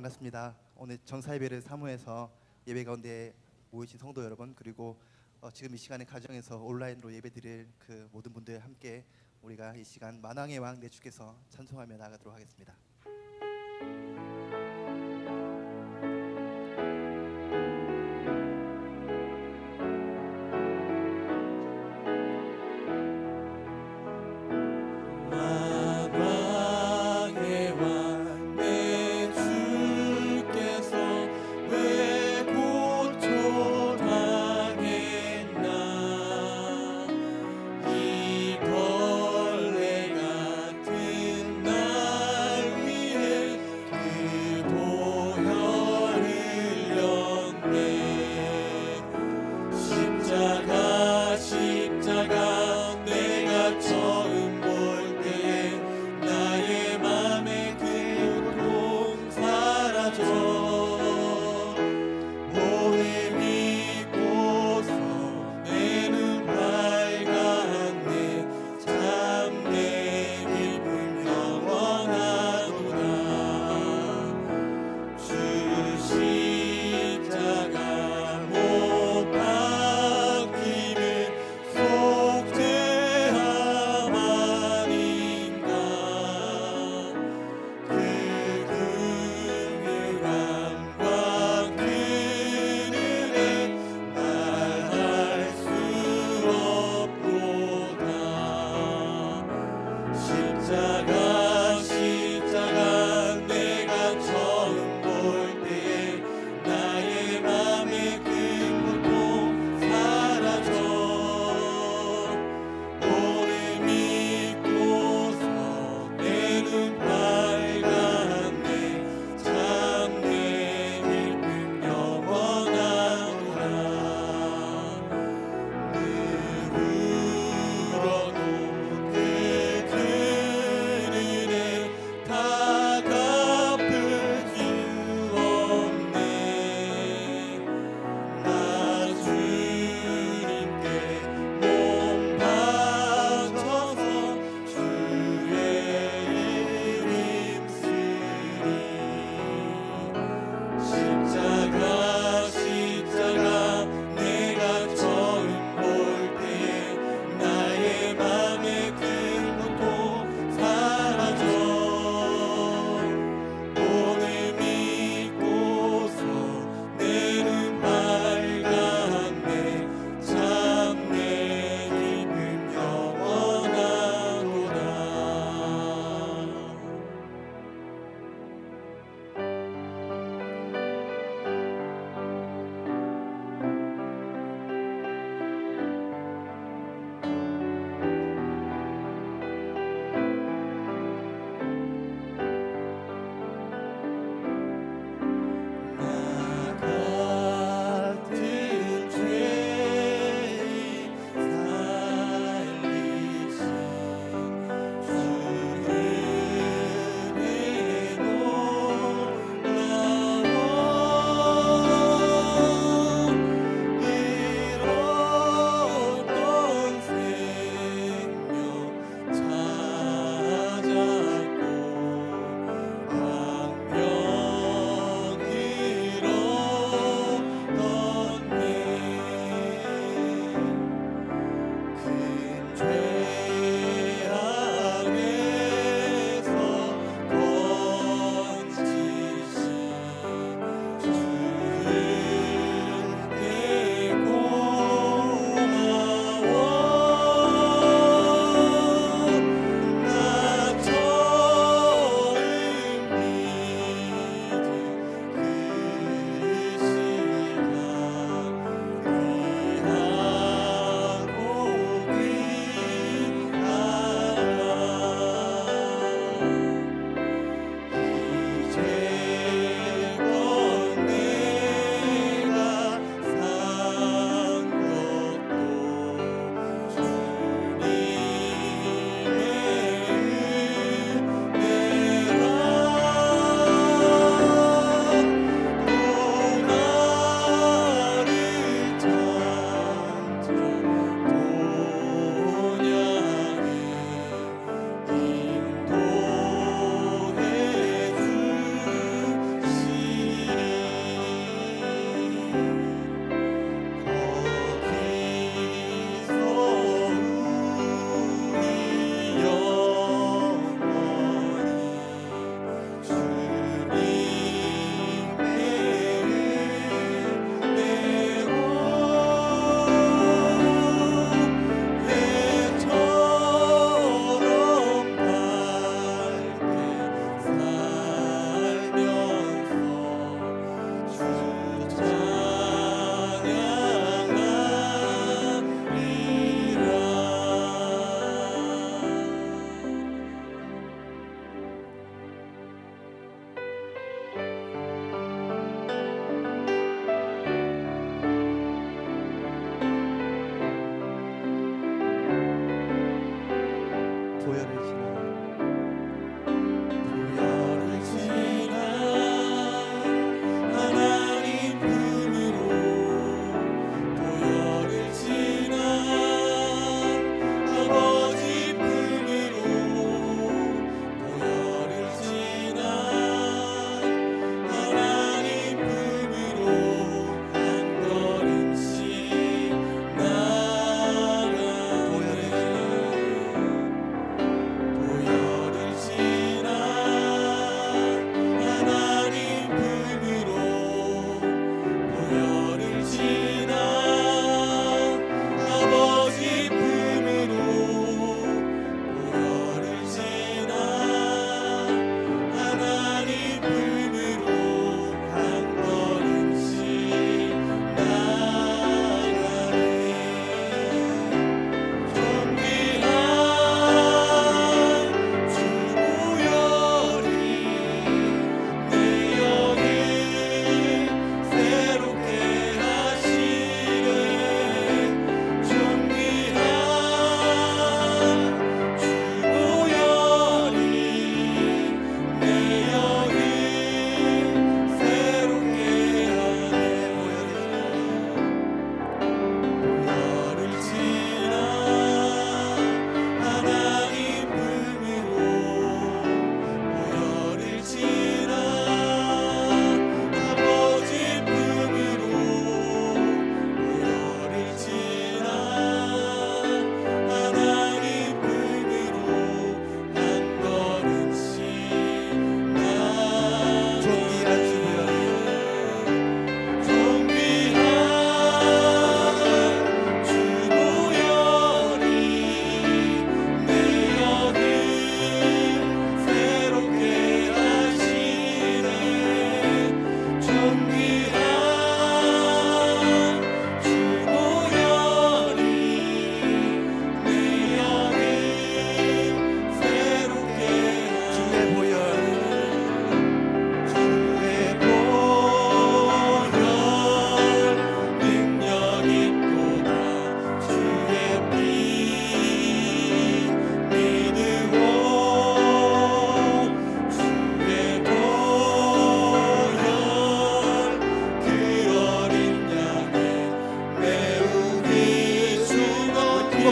반갑습니다. 오늘 정사예배를 사무해서 예배 가운데 모이신 성도 여러분, 그리고 지금 이 시간에 가정에서 온라인으로 예배드릴 그 모든 분들 함께 우리가 이 시간 만왕의 왕 내 주께서 찬송하며 나가도록 하겠습니다. 십자가 못 박히는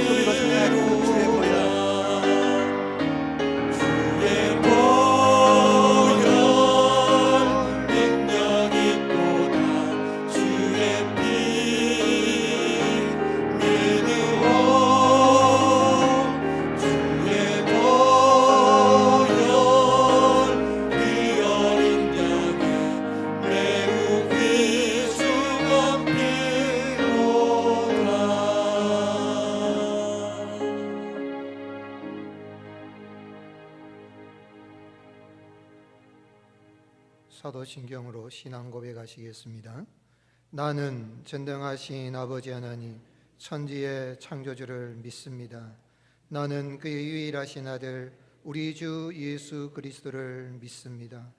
소리로 찬양하는 주의 보혈. 사도신경으로 신앙 고백하시겠습니다. 나는 전능하신 아버지 하나님 천지의 창조주를 믿습니다. 나는 그의 유일하신 아들 우리 주 예수 그리스도를 믿습니다.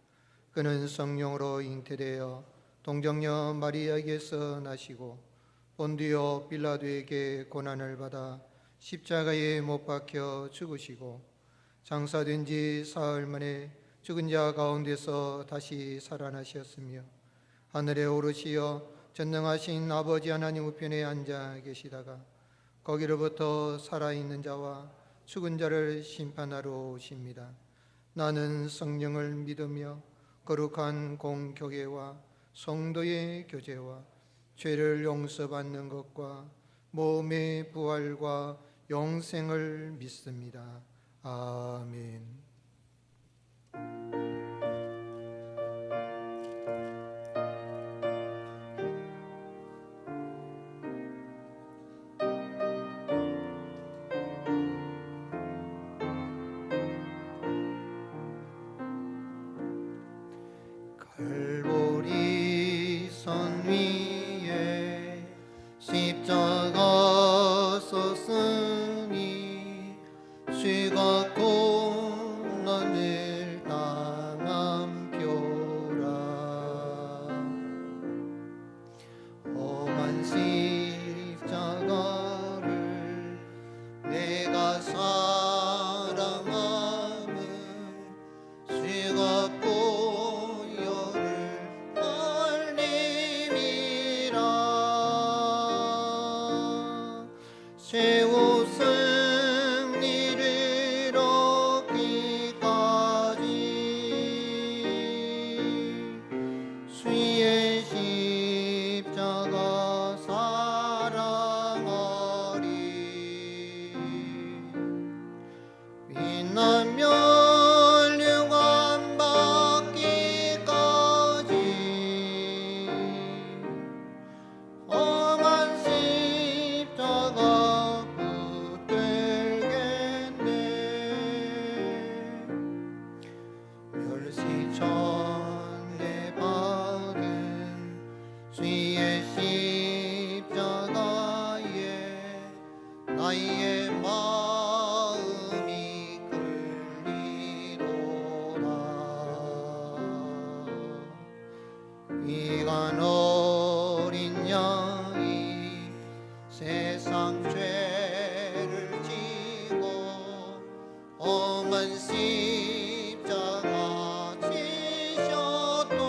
그는 성령으로 잉태되어 동정녀 마리아에게서 나시고 본디오 빌라도에게 고난을 받아 십자가에 못 박혀 죽으시고 장사된 지 사흘 만에 죽은 자 가운데서 다시 살아나셨으며 하늘에 오르시어 전능하신 아버지 하나님 우편에 앉아 계시다가 거기로부터 살아있는 자와 죽은 자를 심판하러 오십니다. 나는 성령을 믿으며 거룩한 공교회와 성도의 교제와 죄를 용서받는 것과 몸의 부활과 영생을 믿습니다. 아멘. 갈보리 선 위에 십자가 섰으니 죄가 고난을 당한 표라. 험한 십자가를 내가 사랑하는 죄가 최후 승리를 얻기까지 주의 십자가 사랑하리. 빛나며 멸류관 받기까지 험한 십자가 멸시천대 받은 주의 십자가에 나의 마음이 끌리도다. 이간 어린 양이 세상 죄를 지고 험한 십자가 지셨도다.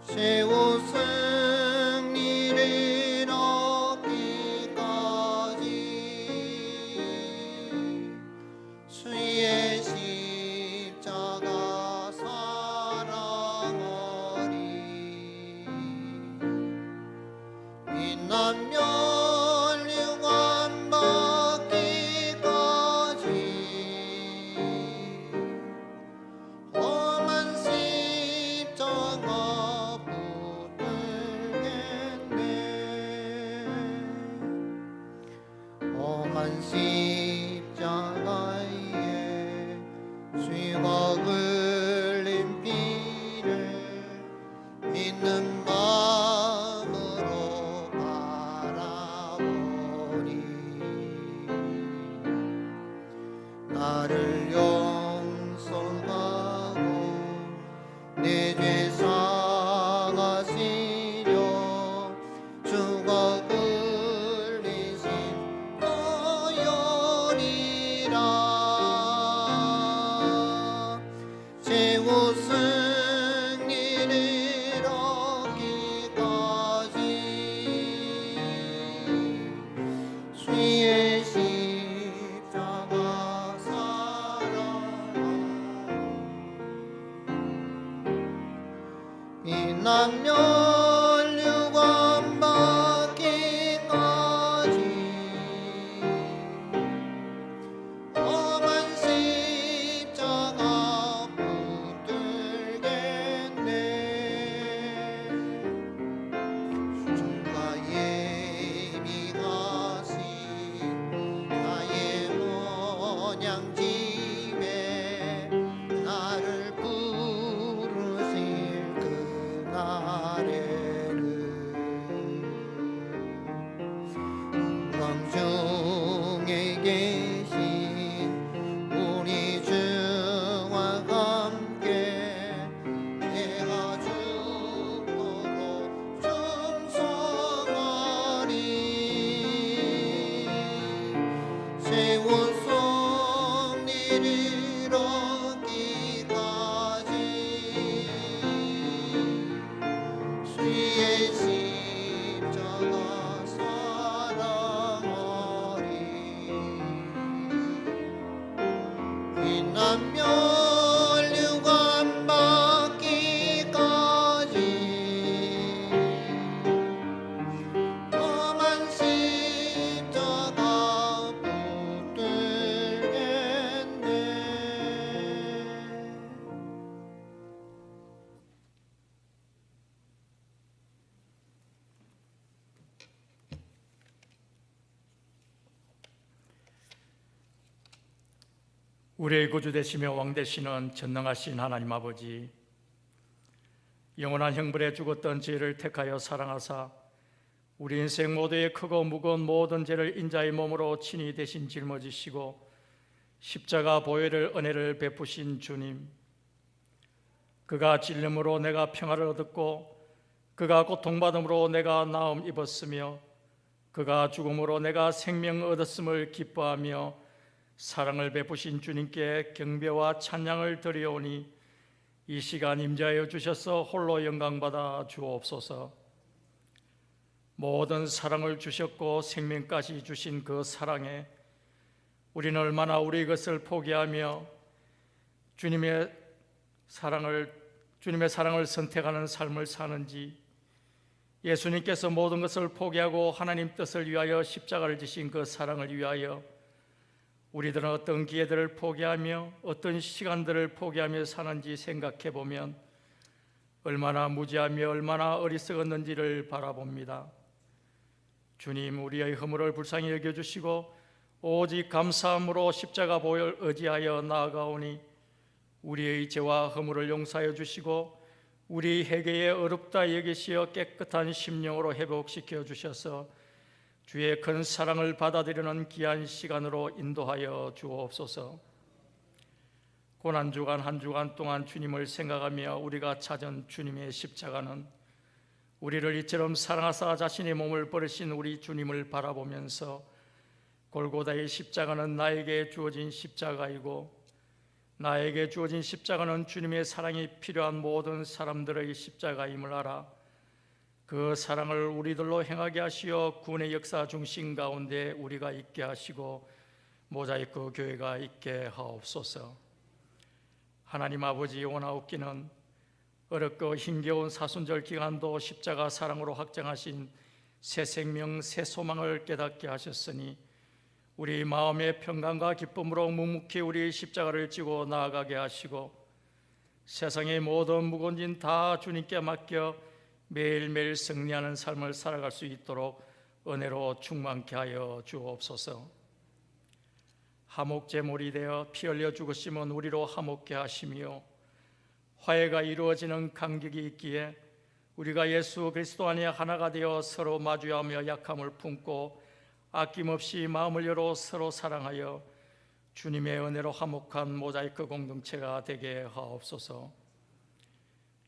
최후 승리를 얻기까지 주의 십자가 사랑하리. 빛나며 멸류관 받기까지 험한 십자가 붙들겠네. 험한 십자가에 죄가 흘린 피를 믿는 마음으로 바라 우리의 구주 되시며 왕 되시는 전능하신 하나님 아버지, 영원한 형벌에 죽었던 죄를 택하여 사랑하사 우리 인생 모두의 크고 무거운 모든 죄를 인자의 몸으로 친히 대신 짊어지시고 십자가 보혈을 은혜를 베푸신 주님, 그가 찔림으로 내가 평화를 얻었고 그가 고통받음으로 내가 나음 입었으며 그가 죽음으로 내가 생명 얻었음을 기뻐하며 사랑을 베푸신 주님께 경배와 찬양을 드리오니 이 시간 임재하여 주셔서 홀로 영광받아 주옵소서. 모든 사랑을 주셨고 생명까지 주신 그 사랑에 우리는 얼마나 우리 것을 포기하며 주님의 사랑을 선택하는 삶을 사는지, 예수님께서 모든 것을 포기하고 하나님 뜻을 위하여 십자가를 지신 그 사랑을 위하여 우리들은 어떤 기회들을 포기하며 어떤 시간들을 포기하며 사는지 생각해 보면 얼마나 무지하며 얼마나 어리석었는지를 바라봅니다. 주님, 우리의 허물을 불쌍히 여겨주시고 오직 감사함으로 십자가 보혈 의지하여 나아가오니 우리의 죄와 허물을 용서하여 주시고 우리 회개에 어렵다 여기시어 깨끗한 심령으로 회복시켜 주셔서 주의 큰 사랑을 받아들이는 귀한 시간으로 인도하여 주옵소서. 고난주간 한 주간 동안 주님을 생각하며 우리가 찾은 주님의 십자가는 우리를 이처럼 사랑하사 자신의 몸을 버리신 우리 주님을 바라보면서 골고다의 십자가는 나에게 주어진 십자가이고 나에게 주어진 십자가는 주님의 사랑이 필요한 모든 사람들의 십자가임을 알아 그 사랑을 우리들로 행하게 하시어 구원의 역사 중심 가운데 우리가 있게 하시고 모자이크 교회가 있게 하옵소서. 하나님 아버지, 원하옵기는 어렵고 힘겨운 사순절 기간도 십자가 사랑으로 확장하신 새 생명 새 소망을 깨닫게 하셨으니 우리 마음의 평강과 기쁨으로 묵묵히 우리의 십자가를 지고 나아가게 하시고 세상의 모든 무거운 짐 다 주님께 맡겨 매일매일 승리하는 삶을 살아갈 수 있도록 은혜로 충만케 하여 주옵소서. 화목제물이 되어 피 흘려 죽으심은 우리로 화목케 하시며 화해가 이루어지는 간격이 있기에 우리가 예수 그리스도 안에 하나가 되어 서로 마주하며 약함을 품고 아낌없이 마음을 열어 서로 사랑하여 주님의 은혜로 화목한 모자이크 공동체가 되게 하옵소서.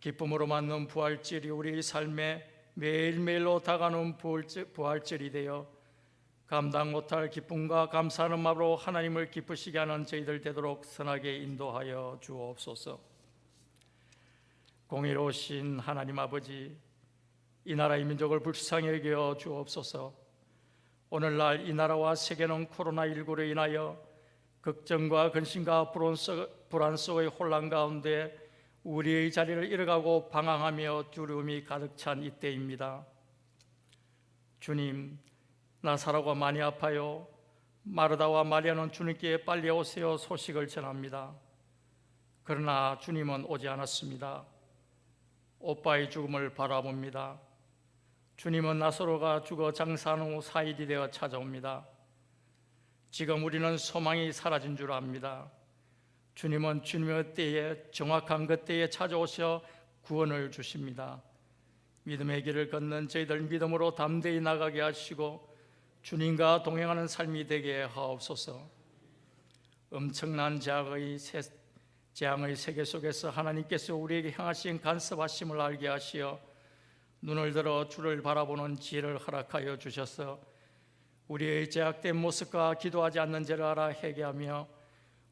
기쁨으로 맞는 부활절이 우리 삶에 매일매일로 다가오는 부활절이 되어 감당 못할 기쁨과 감사하는 마음으로 하나님을 기쁘시게 하는 저희들 되도록 선하게 인도하여 주옵소서. 공의로우신 하나님 아버지, 이 나라의 민족을 불쌍히 여겨 주옵소서. 오늘날 이 나라와 세계는 코로나19로 인하여 걱정과 근심과 불안 속의 혼란 가운데 우리의 자리를 잃어가고 방황하며 두려움이 가득 찬 이때입니다. 주님, 나사로가 많이 아파요. 마르다와 마리아는 주님께 빨리 오세요 소식을 전합니다. 그러나 주님은 오지 않았습니다. 오빠의 죽음을 바라봅니다. 주님은 나사로가 죽어 장사한 후 4일이 되어 찾아옵니다. 지금 우리는 소망이 사라진 줄 압니다. 주님은 주님의 때에 정확한 그때에 찾아오셔 구원을 주십니다. 믿음의 길을 걷는 저희들 믿음으로 담대히 나가게 하시고 주님과 동행하는 삶이 되게 하옵소서. 엄청난 재앙의 세계 속에서 하나님께서 우리에게 향하신 간섭하심을 알게 하시어 눈을 들어 주를 바라보는 지혜를 허락하여 주셔서 우리의 제약된 모습과 기도하지 않는 죄를 알아 회개하며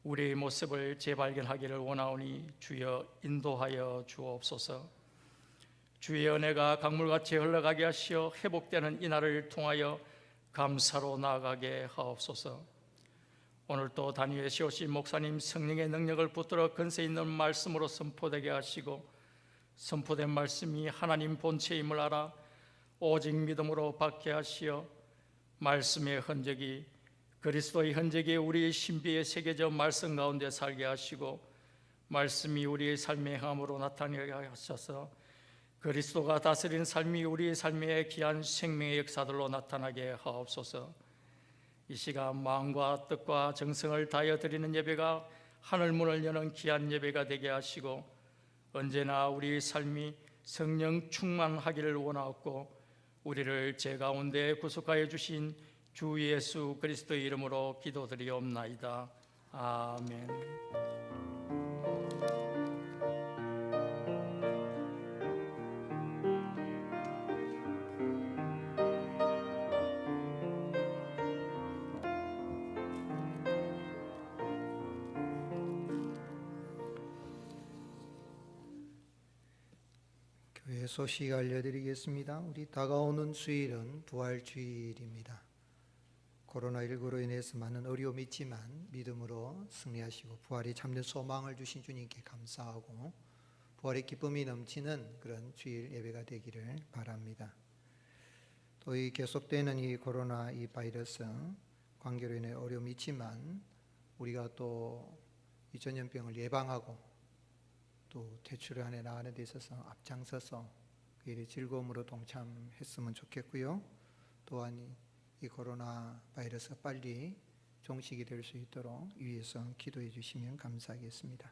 우리의 모습을 재발견하기를 원하오니 주여 인도하여 주옵소서. 주의 은혜가 강물같이 흘러가게 하시어 회복되는 이 날을 통하여 감사로 나아가게 하옵소서. 오늘 또 단위에 세우신 목사님 성령의 능력을 붙들어 근세 있는 말씀으로 선포되게 하시고 선포된 말씀이 하나님 본체임을 알아 오직 믿음으로 받게 하시어 말씀의 흔적이 그리스도의 흔적이 우리의 신비에 새겨져 말씀 가운데 살게 하시고 말씀이 우리의 삶의 행함으로 나타나게 하셔서 그리스도가 다스린 삶이 우리의 삶의 귀한 생명의 역사들로 나타나게 하옵소서. 이 시간 마음과 뜻과 정성을 다하여 드리는 예배가 하늘 문을 여는 귀한 예배가 되게 하시고 언제나 우리 삶이 성령 충만하기를 원하옵고 우리를 죄 가운데 구속하여 주신 주 예수 그리스도의 이름으로 기도드리옵나이다. 아멘. 교회 소식 알려드리겠습니다. 우리 다가오는 주일은 부활주일입니다. 코로나19로 인해서 많은 어려움이 있지만 믿음으로 승리하시고 부활이 참된 소망을 주신 주님께 감사하고 부활의 기쁨이 넘치는 그런 주일 예배가 되기를 바랍니다. 또 이 계속되는 이 코로나 이 바이러스 관계로 인해 어려움이 있지만 우리가 또 이 전염병을 예방하고 또 퇴출 안에 나가는 데 있어서 앞장서서 그 일에 즐거움으로 동참했으면 좋겠고요. 또한 이 코로나 바이러스가 빨리 종식이 될 수 있도록 위해서 기도해 주시면 감사하겠습니다.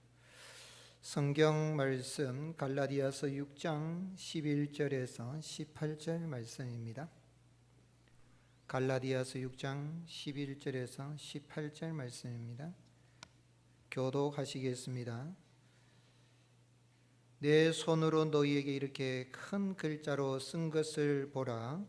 성경 말씀 갈라디아서 6장 11절에서 18절 말씀입니다. 갈라디아서 6장 11절에서 18절 말씀입니다. 교독하시겠습니다. 내 손으로 너희에게 이렇게 큰 글자로 쓴 것을 보라.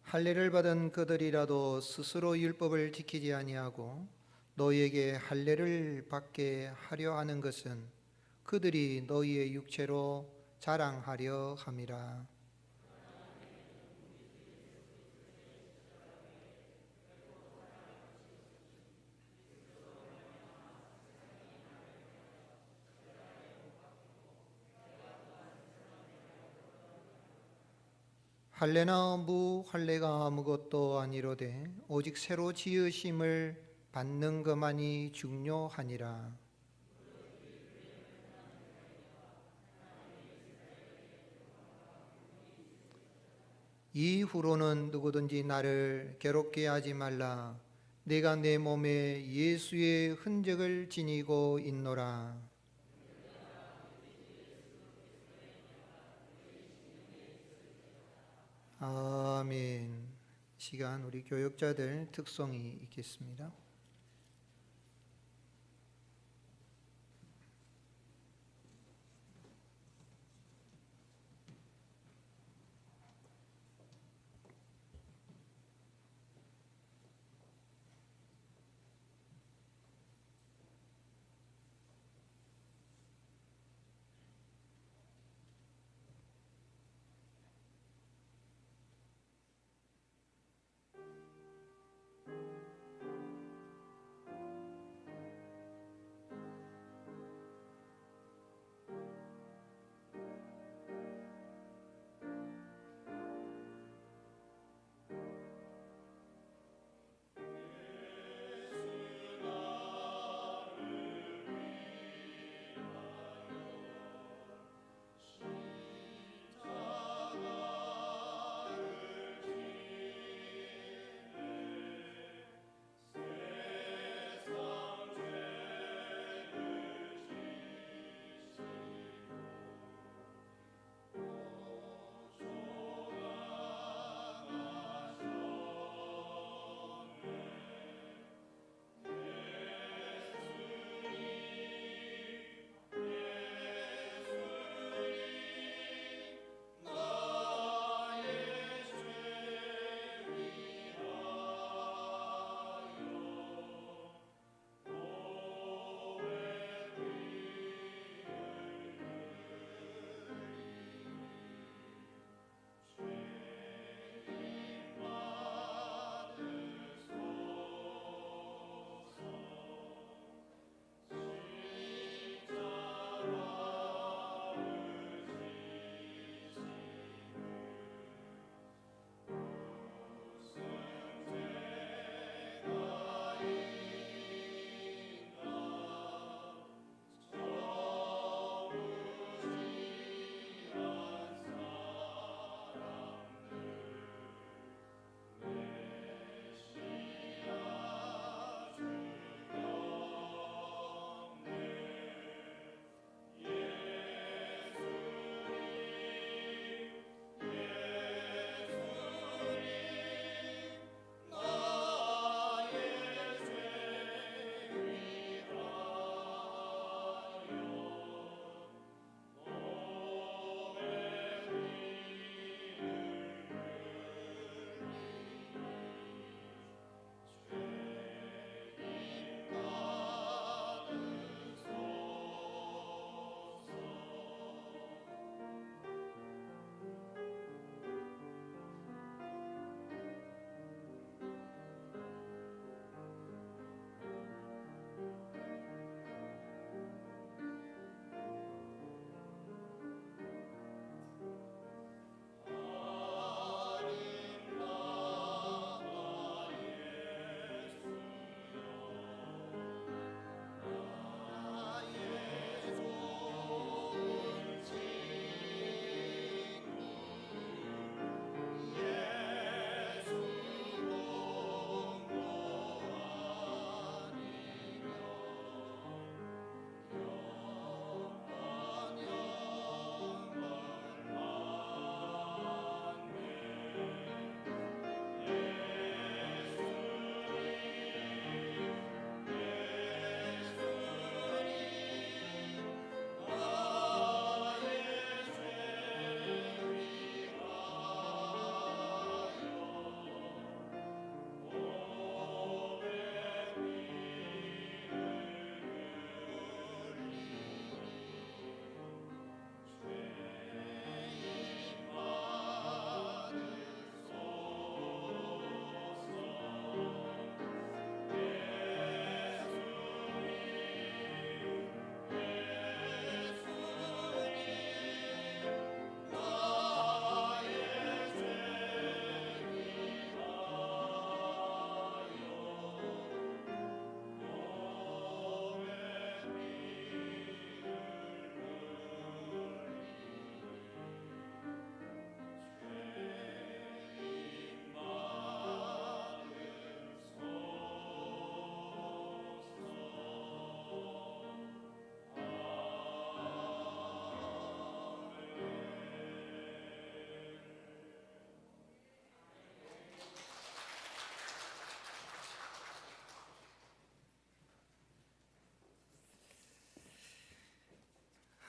할례를 받은 그들이라도 스스로 율법을 지키지 아니하고 너희에게 할례를 받게 하려 하는 것은 그들이 너희의 육체로 자랑하려 함이라. 할례나 무할례가 아무것도 아니로되 오직 새로 지으심을 받는 것만이 중요하니라. 이후로는 누구든지 나를 괴롭게 하지 말라. 내가 내 몸에 예수의 흔적을 지니고 있노라. 아멘. 시간 우리 교역자들 특송이 있겠습니다.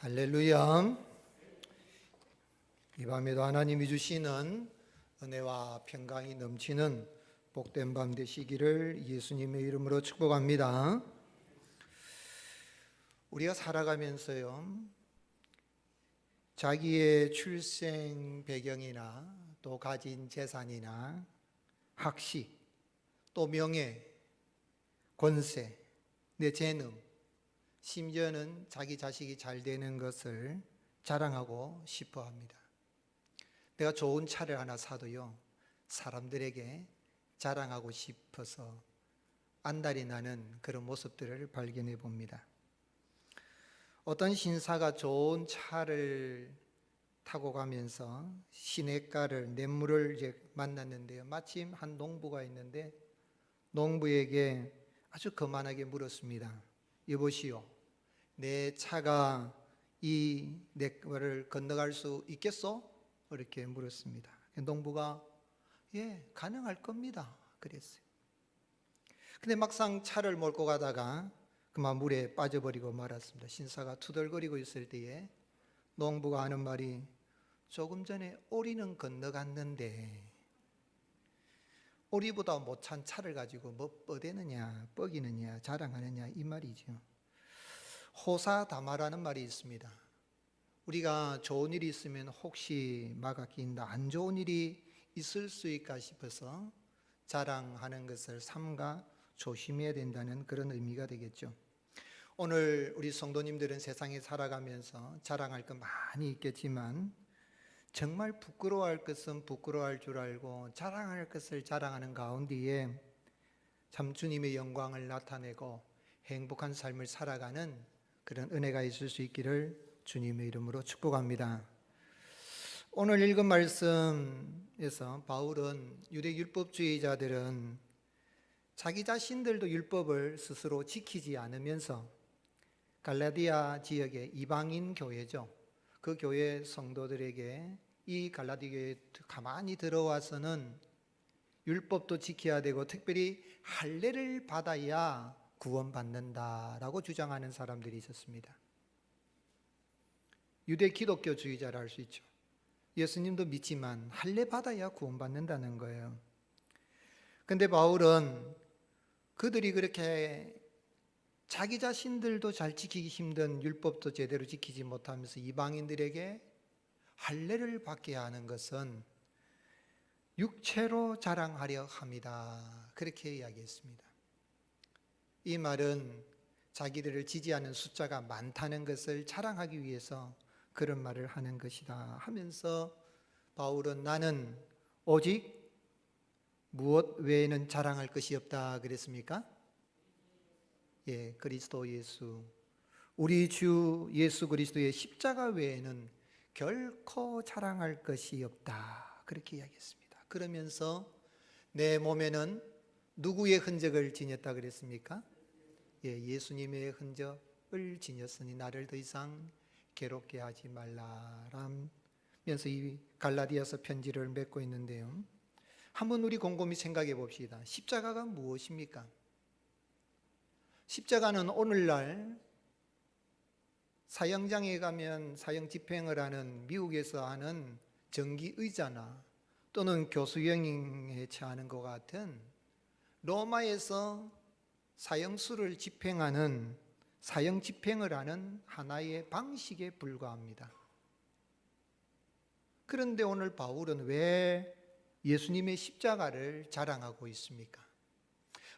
할렐루야. 이 밤에도 하나님이 주시는 은혜와 평강이 넘치는 복된 밤 되시기를 예수님의 이름으로 축복합니다. 우리가 살아가면서요, 자기의 출생 배경이나 또 가진 재산이나 학식, 또 명예, 권세, 내 재능, 심지어는 자기 자식이 잘 되는 것을 자랑하고 싶어 합니다. 내가 좋은 차를 하나 사도요, 사람들에게 자랑하고 싶어서 안달이 나는 그런 모습들을 발견해 봅니다. 어떤 신사가 좋은 차를 타고 가면서 시냇가를 냇물을 이제 만났는데요, 마침 한 농부가 있는데 농부에게 아주 거만하게 물었습니다. 여보시오, 내 차가 이 냇물을 건너갈 수 있겠소? 이렇게 물었습니다. 농부가 예, 가능할 겁니다 그랬어요. 근데 막상 차를 몰고 가다가 그만 물에 빠져버리고 말았습니다. 신사가 투덜거리고 있을 때에 농부가 하는 말이 조금 전에 오리는 건너갔는데 오리보다 못찬 차를 가지고 뭐 뻗대느냐 뻐기느냐 자랑하느냐 이 말이죠. 호사다마라는 말이 있습니다. 우리가 좋은 일이 있으면 혹시 막아 끼인다, 안 좋은 일이 있을 수 있을까 싶어서 자랑하는 것을 삼가 조심해야 된다는 그런 의미가 되겠죠. 오늘 우리 성도님들은 세상에 살아가면서 자랑할 것 많이 있겠지만 정말 부끄러워할 것은 부끄러워할 줄 알고 자랑할 것을 자랑하는 가운데에 참 주님의 영광을 나타내고 행복한 삶을 살아가는 그런 은혜가 있을 수 있기를 주님의 이름으로 축복합니다. 오늘 읽은 말씀에서 바울은 유대 율법주의자들은 자기 자신들도 율법을 스스로 지키지 않으면서 갈라디아 지역의 이방인 교회죠, 그 교회 성도들에게 이 갈라디 교회에 가만히 들어와서는 율법도 지켜야 되고 특별히 할례를 받아야 구원받는다라고 주장하는 사람들이 있었습니다. 유대 기독교주의자라 할 수 있죠. 예수님도 믿지만 할례 받아야 구원받는다는 거예요. 근데 바울은 그들이 그렇게 자기 자신들도 잘 지키기 힘든 율법도 제대로 지키지 못하면서 이방인들에게 할례를 받게 하는 것은 육체로 자랑하려 합니다. 그렇게 이야기했습니다. 이 말은 자기들을 지지하는 숫자가 많다는 것을 자랑하기 위해서 그런 말을 하는 것이다 하면서 바울은 나는 오직 무엇 외에는 자랑할 것이 없다 그랬습니까? 예, 그리스도 예수, 우리 주 예수 그리스도의 십자가 외에는 결코 자랑할 것이 없다 그렇게 이야기했습니다. 그러면서 내 몸에는 누구의 흔적을 지녔다 그랬습니까? 예, 예수님의 흔적을 지녔으니 나를 더 이상 괴롭게 하지 말라라면서 이 갈라디아서 편지를 맺고 있는데요, 한번 우리 곰곰이 생각해 봅시다. 십자가가 무엇입니까? 십자가는 오늘날 사형장에 가면 사형 집행을 하는 미국에서 하는 정기의자나 또는 교수형에 처하는 것 같은 로마에서 사형수를 집행하는 사형 집행을 하는 하나의 방식에 불과합니다. 그런데 오늘 바울은 왜 예수님의 십자가를 자랑하고 있습니까?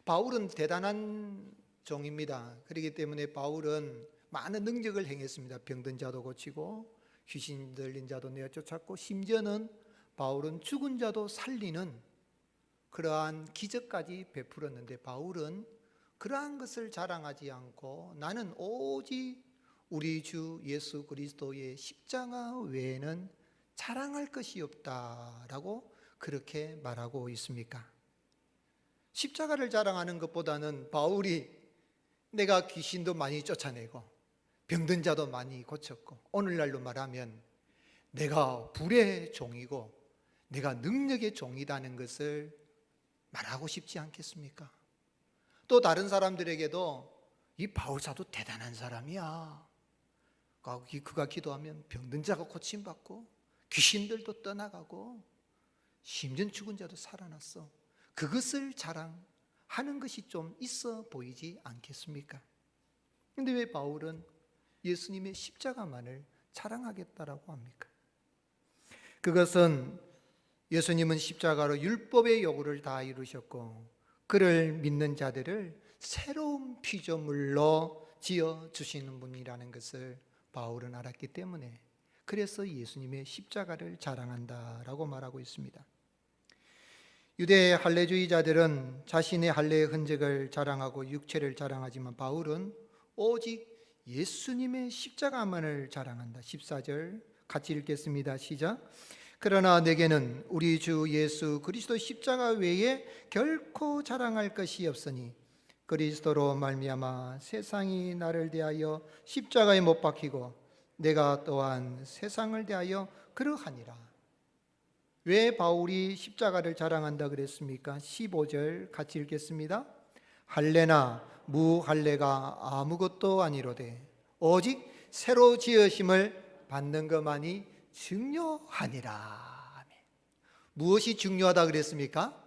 바울은 대단한 종입니다. 그렇기 때문에 바울은 많은 능력을 행했습니다. 병든 자도 고치고 귀신 들린 자도 내어 쫓았고 심지어는 바울은 죽은 자도 살리는 그러한 기적까지 베풀었는데 바울은 그러한 것을 자랑하지 않고 나는 오직 우리 주 예수 그리스도의 십자가 외에는 자랑할 것이 없다라고 그렇게 말하고 있습니까? 십자가를 자랑하는 것보다는 바울이 내가 귀신도 많이 쫓아내고 병든 자도 많이 고쳤고 오늘날로 말하면 내가 불의 종이고 내가 능력의 종이라는 것을 말하고 싶지 않겠습니까? 또 다른 사람들에게도 이 바울사도 대단한 사람이야, 그가 기도하면 병든 자가 고침받고 귀신들도 떠나가고 심지어 죽은 자도 살아났어. 그것을 자랑하는 것이 좀 있어 보이지 않겠습니까? 근데 왜 바울은 예수님의 십자가만을 자랑하겠다라고 합니까? 그것은 예수님은 십자가로 율법의 요구를 다 이루셨고 그를 믿는 자들을 새로운 피조물로 지어주시는 분이라는 것을 바울은 알았기 때문에 그래서 예수님의 십자가를 자랑한다라고 말하고 있습니다. 유대 할례주의자들은 자신의 할례의 흔적을 자랑하고 육체를 자랑하지만 바울은 오직 예수님의 십자가만을 자랑한다. 14절 같이 읽겠습니다. 시작. 그러나 내게는 우리 주 예수 그리스도 십자가 외에 결코 자랑할 것이 없으니 그리스도로 말미암아 세상이 나를 대하여 십자가에 못 박히고 내가 또한 세상을 대하여 그러하니라. 왜 바울이 십자가를 자랑한다 그랬습니까? 15절 같이 읽겠습니다. 할례나 무할례가 아무것도 아니로되 오직 새로 지으심을 받는 것만이 중요하니라. 무엇이 중요하다 그랬습니까?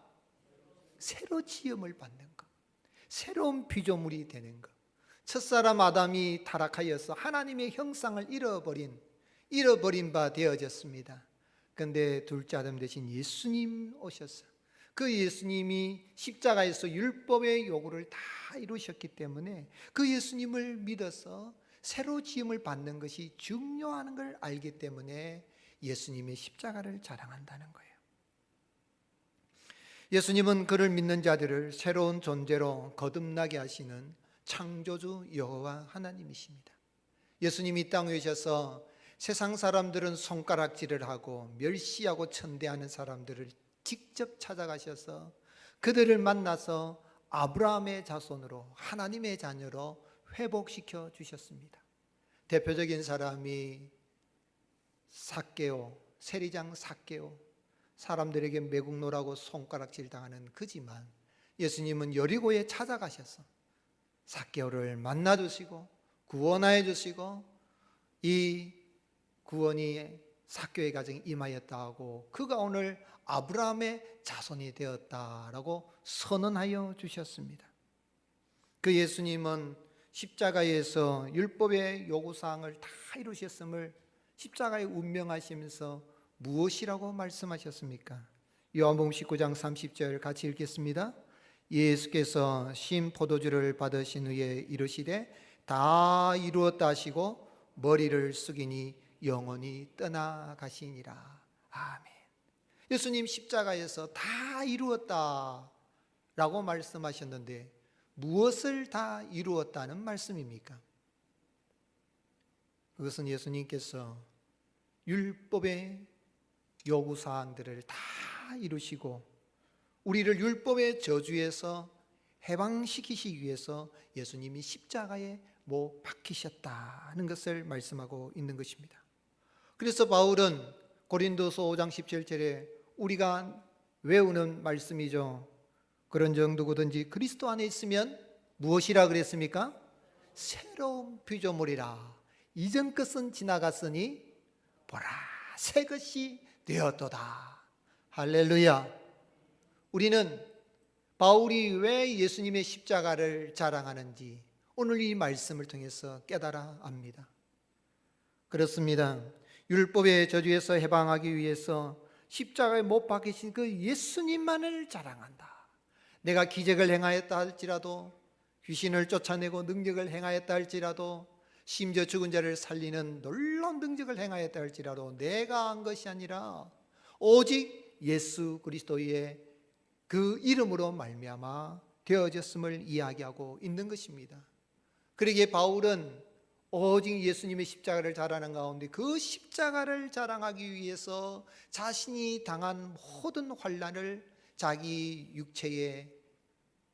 새로 지음을 받는 것, 새로운 피조물이 되는 것. 첫사람 아담이 타락하여서 하나님의 형상을 잃어버린 바 되어졌습니다. 그런데 둘째 아담 대신 예수님 오셨어요. 그 예수님이 십자가에서 율법의 요구를 다 이루셨기 때문에 그 예수님을 믿어서 새로 지음을 받는 것이 중요한 걸 알기 때문에 예수님의 십자가를 자랑한다는 거예요. 예수님은 그를 믿는 자들을 새로운 존재로 거듭나게 하시는 창조주 여호와 하나님이십니다. 예수님이 이 땅에 오셔서 세상 사람들은 손가락질을 하고 멸시하고 천대하는 사람들을 직접 찾아가셔서 그들을 만나서 아브라함의 자손으로 하나님의 자녀로 회복시켜 주셨습니다. 대표적인 사람이 삭개오, 세리장 삭개오, 사람들에게 매국노라고 손가락질 당하는 그지만 예수님은 여리고에 찾아가셔서 삭개오를 만나 주시고 구원하여 주시고 이 구원이 삭개오의 가정에 임하였다 하고 그가 오늘 아브라함의 자손이 되었다라고 선언하여 주셨습니다. 그 예수님은 십자가에서 율법의 요구사항을 다 이루셨음을 십자가에 운명하시면서 무엇이라고 말씀하셨습니까? 요한복음 19장 30절 같이 읽겠습니다. 예수께서 신 포도주를 받으신 후에 이르시되 다 이루었다 하시고 머리를 숙이니 영원히 떠나가시니라. 아멘. 예수님 십자가에서 다 이루었다 라고 말씀하셨는데 무엇을 다 이루었다는 말씀입니까? 그것은 예수님께서 율법의 요구사항들을 다 이루시고 우리를 율법의 저주에서 해방시키시기 위해서 예수님이 십자가에 못 박히셨다는 것을 말씀하고 있는 것입니다. 그래서 바울은 고린도서 5장 17절에 우리가 외우는 말씀이죠. 그런즉 누구든지 그리스도 안에 있으면 무엇이라 그랬습니까? 새로운 피조물이라. 이전 것은 지나갔으니 보라 새 것이 되었도다. 할렐루야. 우리는 바울이 왜 예수님의 십자가를 자랑하는지 오늘 이 말씀을 통해서 깨달아 압니다. 그렇습니다. 율법의 저주에서 해방하기 위해서 십자가에 못 박히신 그 예수님만을 자랑한다. 내가 기적을 행하였다 할지라도 귀신을 쫓아내고 능력을 행하였다 할지라도 심지어 죽은 자를 살리는 놀라운 능력을 행하였다 할지라도 내가 한 것이 아니라 오직 예수 그리스도의 그 이름으로 말미암아 되어졌음을 이야기하고 있는 것입니다. 그러기에 바울은 오직 예수님의 십자가를 자랑하는 가운데 그 십자가를 자랑하기 위해서 자신이 당한 모든 환난을 자기 육체의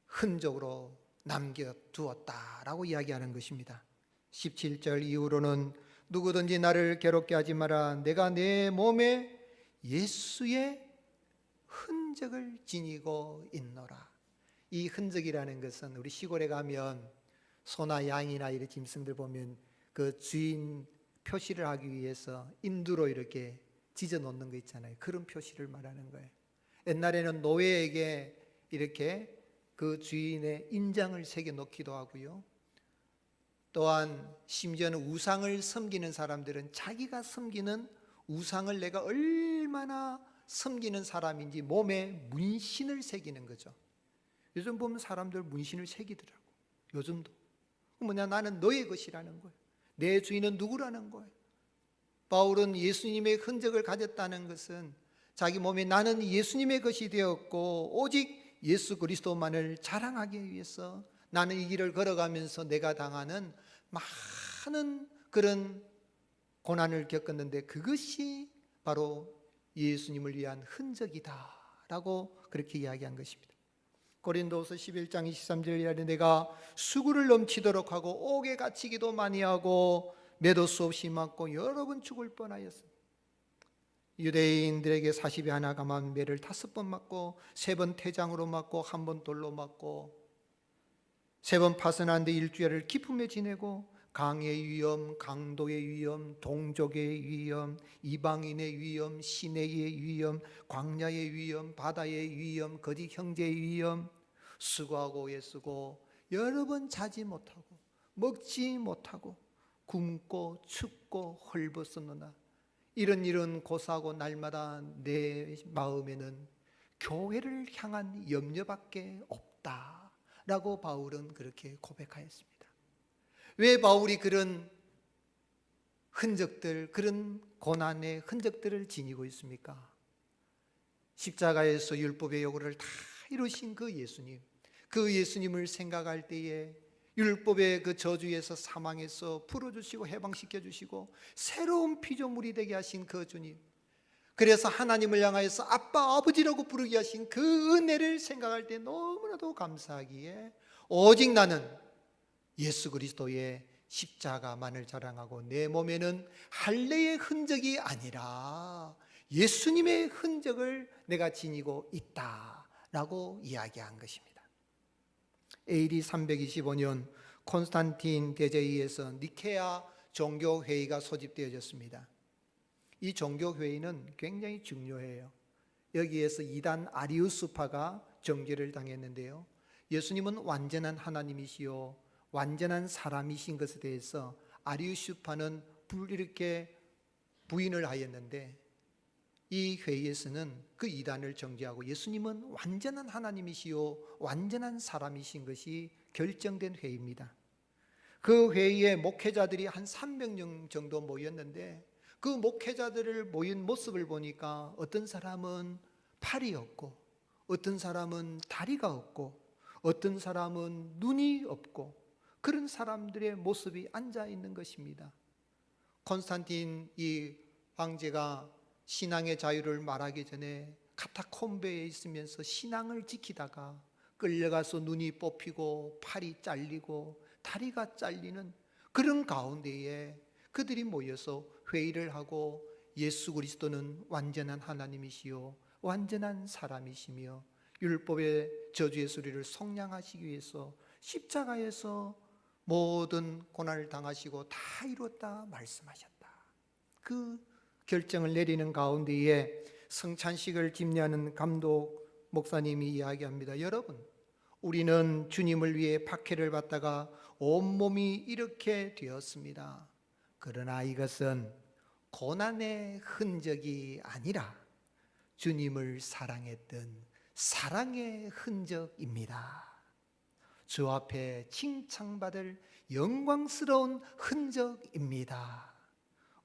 흔적으로 남겨두었다라고 이야기하는 것입니다. 17절 이후로는 누구든지 나를 괴롭게 하지 마라. 내가 내 몸에 예수의 흔적을 지니고 있노라. 이 흔적이라는 것은 우리 시골에 가면 소나 양이나 이런 짐승들 보면 그 주인 표시를 하기 위해서 인두로 이렇게 찢어 놓는 거 있잖아요. 그런 표시를 말하는 거예요. 옛날에는 노예에게 이렇게 그 주인의 인장을 새겨 놓기도 하고요. 또한 심지어는 우상을 섬기는 사람들은 자기가 섬기는 우상을 내가 얼마나 섬기는 사람인지 몸에 문신을 새기는 거죠. 요즘 보면 사람들 문신을 새기더라고. 요즘도. 뭐냐, 나는 너의 것이라는 거예요. 내 주인은 누구라는 거예요. 바울은 예수님의 흔적을 가졌다는 것은 자기 몸에 나는 예수님의 것이 되었고 오직 예수 그리스도만을 자랑하기 위해서 나는 이 길을 걸어가면서 내가 당하는 많은 그런 고난을 겪었는데 그것이 바로 예수님을 위한 흔적이다 라고 그렇게 이야기한 것입니다. 고린도후서 11장 23절에 내가 수구를 넘치도록 하고 옥에 갇히기도 많이 하고 매도 수없이 맞고 여러 번 죽을 뻔하였습니다. 유대인들에게 40에 하나 감한 매를 5번 맞고 3번 태장으로 맞고 1번 돌로 맞고 3번 파선하는데 일주일을 기쁨에 지내고 강의 위험, 강도의 위험, 동족의 위험, 이방인의 위험, 시내의 위험, 광야의 위험, 바다의 위험, 거짓 형제의 위험, 수고하고 애쓰고 여러 번 자지 못하고 먹지 못하고 굶고 춥고 헐벗었노나 이런 고사하고 날마다 내 마음에는 교회를 향한 염려밖에 없다라고 바울은 그렇게 고백하였습니다. 왜 바울이 그런 흔적들, 그런 고난의 흔적들을 지니고 있습니까? 십자가에서 율법의 요구를 다 이루신 그 예수님, 그 예수님을 생각할 때에 율법의 그 저주에서 사망에서 풀어주시고 해방시켜 주시고 새로운 피조물이 되게 하신 그 주님, 그래서 하나님을 향하여서 아빠 아버지라고 부르게 하신 그 은혜를 생각할 때 너무나도 감사하기에 오직 나는 예수 그리스도의 십자가만을 자랑하고 내 몸에는 할례의 흔적이 아니라 예수님의 흔적을 내가 지니고 있다라고 이야기한 것입니다. AD 325년 콘스탄틴 대제에 의해서 니케아 종교회의가 소집되어졌습니다. 이 종교회의는 굉장히 중요해요. 여기에서 이단 아리우스파가 정죄를 당했는데요, 예수님은 완전한 하나님이시요 완전한 사람이신 것에 대해서 아리우스파는 이렇게 부인을 하였는데, 이 회의에서는 그 이단을 정죄하고 예수님은 완전한 하나님이시요 완전한 사람이신 것이 결정된 회의입니다. 그 회의에 목회자들이 한 300명 정도 모였는데 그 목회자들을 모인 모습을 보니까 어떤 사람은 팔이 없고 어떤 사람은 다리가 없고 어떤 사람은 눈이 없고 그런 사람들의 모습이 앉아 있는 것입니다. 콘스탄틴 이 황제가 신앙의 자유를 말하기 전에 카타콤베에 있으면서 신앙을 지키다가 끌려가서 눈이 뽑히고 팔이 잘리고 다리가 잘리는 그런 가운데에 그들이 모여서 회의를 하고 예수 그리스도는 완전한 하나님이시요 완전한 사람이시며 율법의 저주의 소리를 속량하시기 위해서 십자가에서 모든 고난을 당하시고 다 이뤘다 말씀하셨다. 그 결정을 내리는 가운데에 성찬식을 집례하는 감독 목사님이 이야기합니다. 여러분, 우리는 주님을 위해 박해를 받다가 온몸이 이렇게 되었습니다. 그러나 이것은 고난의 흔적이 아니라 주님을 사랑했던 사랑의 흔적입니다. 주 앞에 칭찬받을 영광스러운 흔적입니다.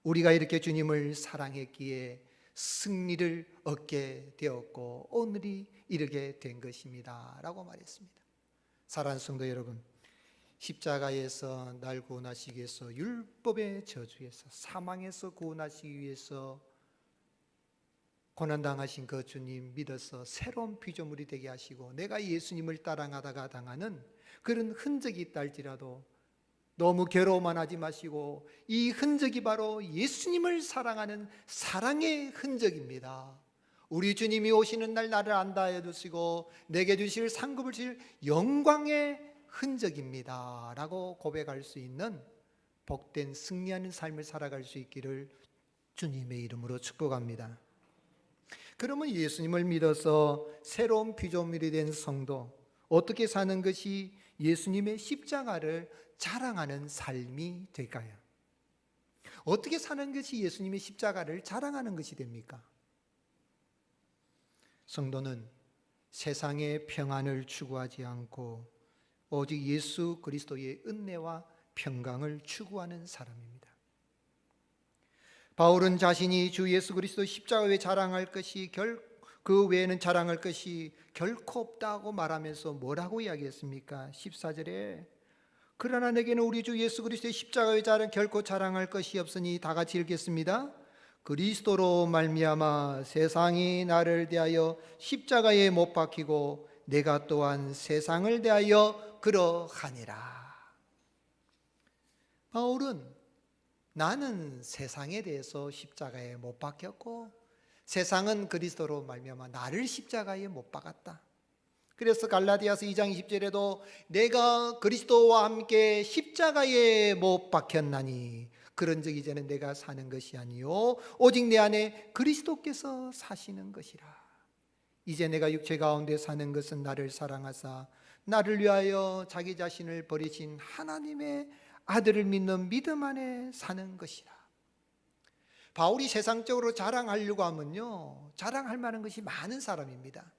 우리가 이렇게 주님을 사랑했기에 승리를 얻게 되었고 오늘이 이르게 된 것입니다 라고 말했습니다. 사랑하는 성도 여러분, 십자가에서 날 구원하시기 위해서 율법의 저주에서 사망에서 구원하시기 위해서 고난당하신 그 주님 믿어서 새로운 피조물이 되게 하시고 내가 예수님을 따라가다가 당하는 그런 흔적이 있다 할지라도 너무 괴로워만 하지 마시고 이 흔적이 바로 예수님을 사랑하는 사랑의 흔적입니다. 우리 주님이 오시는 날 나를 안다 해두시고 내게 주실 상급을 주실 영광의 흔적입니다 라고 고백할 수 있는 복된 승리하는 삶을 살아갈 수 있기를 주님의 이름으로 축복합니다. 그러면 예수님을 믿어서 새로운 피조물이 된 성도, 어떻게 사는 것이 예수님의 십자가를 자랑하는 삶이 될까요? 어떻게 사는 것이 예수님의 십자가를 자랑하는 것이 됩니까? 성도는 세상의 평안을 추구하지 않고 오직 예수 그리스도의 은혜와 평강을 추구하는 사람입니다. 바울은 자신이 주 예수 그리스도 십자가 외에 자랑할 것이 그 외에는 자랑할 것이 결코 없다고 말하면서 뭐라고 이야기했습니까? 14절에 그러나 내게는 우리 주 예수 그리스도의 십자가 외에 결코 자랑할 것이 없으니, 다 같이 읽겠습니다. 그리스도로 말미암아 세상이 나를 대하여 십자가에 못 박히고 내가 또한 세상을 대하여 그러하니라. 바울은 나는 세상에 대해서 십자가에 못 박혔고 세상은 그리스도로 말미암아 나를 십자가에 못 박았다. 그래서 갈라디아서 2장 20절에도 내가 그리스도와 함께 십자가에 못 박혔나니 그런즉 이제는 내가 사는 것이 아니요 오직 내 안에 그리스도께서 사시는 것이라. 이제 내가 육체 가운데 사는 것은 나를 사랑하사 나를 위하여 자기 자신을 버리신 하나님의 아들을 믿는 믿음 안에 사는 것이라. 바울이 세상적으로 자랑하려고 하면요, 자랑할 만한 것이 많은 사람입니다.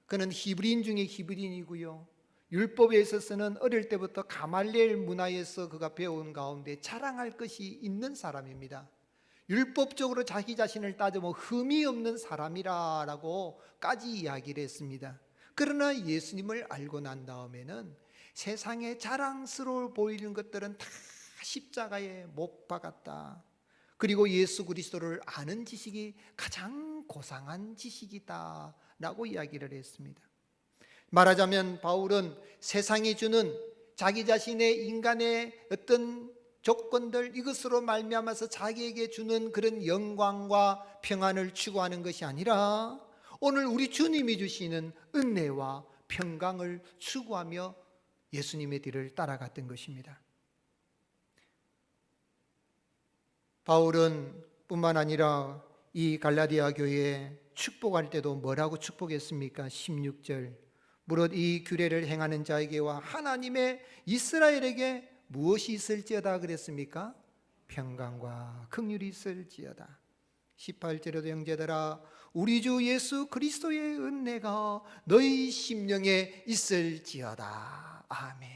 그는 히브리인 중에 히브리인이고요, 율법에 있어서는 어릴 때부터 가말리엘 문화에서 그가 배운 가운데 자랑할 것이 있는 사람입니다. 율법적으로 자기 자신을 따져보면 흠이 없는 사람이라고까지 이야기를 했습니다. 그러나 예수님을 알고 난 다음에는 세상에 자랑스러워 보이는 것들은 다 십자가에 못 박았다. 그리고 예수 그리스도를 아는 지식이 가장 고상한 지식이다 라고 이야기를 했습니다. 말하자면 바울은 세상이 주는 자기 자신의 인간의 어떤 조건들, 이것으로 말미암아서 자기에게 주는 그런 영광과 평안을 추구하는 것이 아니라 오늘 우리 주님이 주시는 은혜와 평강을 추구하며 예수님의 뒤를 따라갔던 것입니다. 바울은 뿐만 아니라 이 갈라디아 교회에 축복할 때도 뭐라고 축복했습니까? 16절 무릇 이 규례를 행하는 자에게와 하나님의 이스라엘에게 무엇이 있을지어다 그랬습니까? 평강과 긍휼이 있을지어다. 18절에도 형제들아 우리 주 예수 그리스도의 은혜가 너희 심령에 있을지어다. 아멘.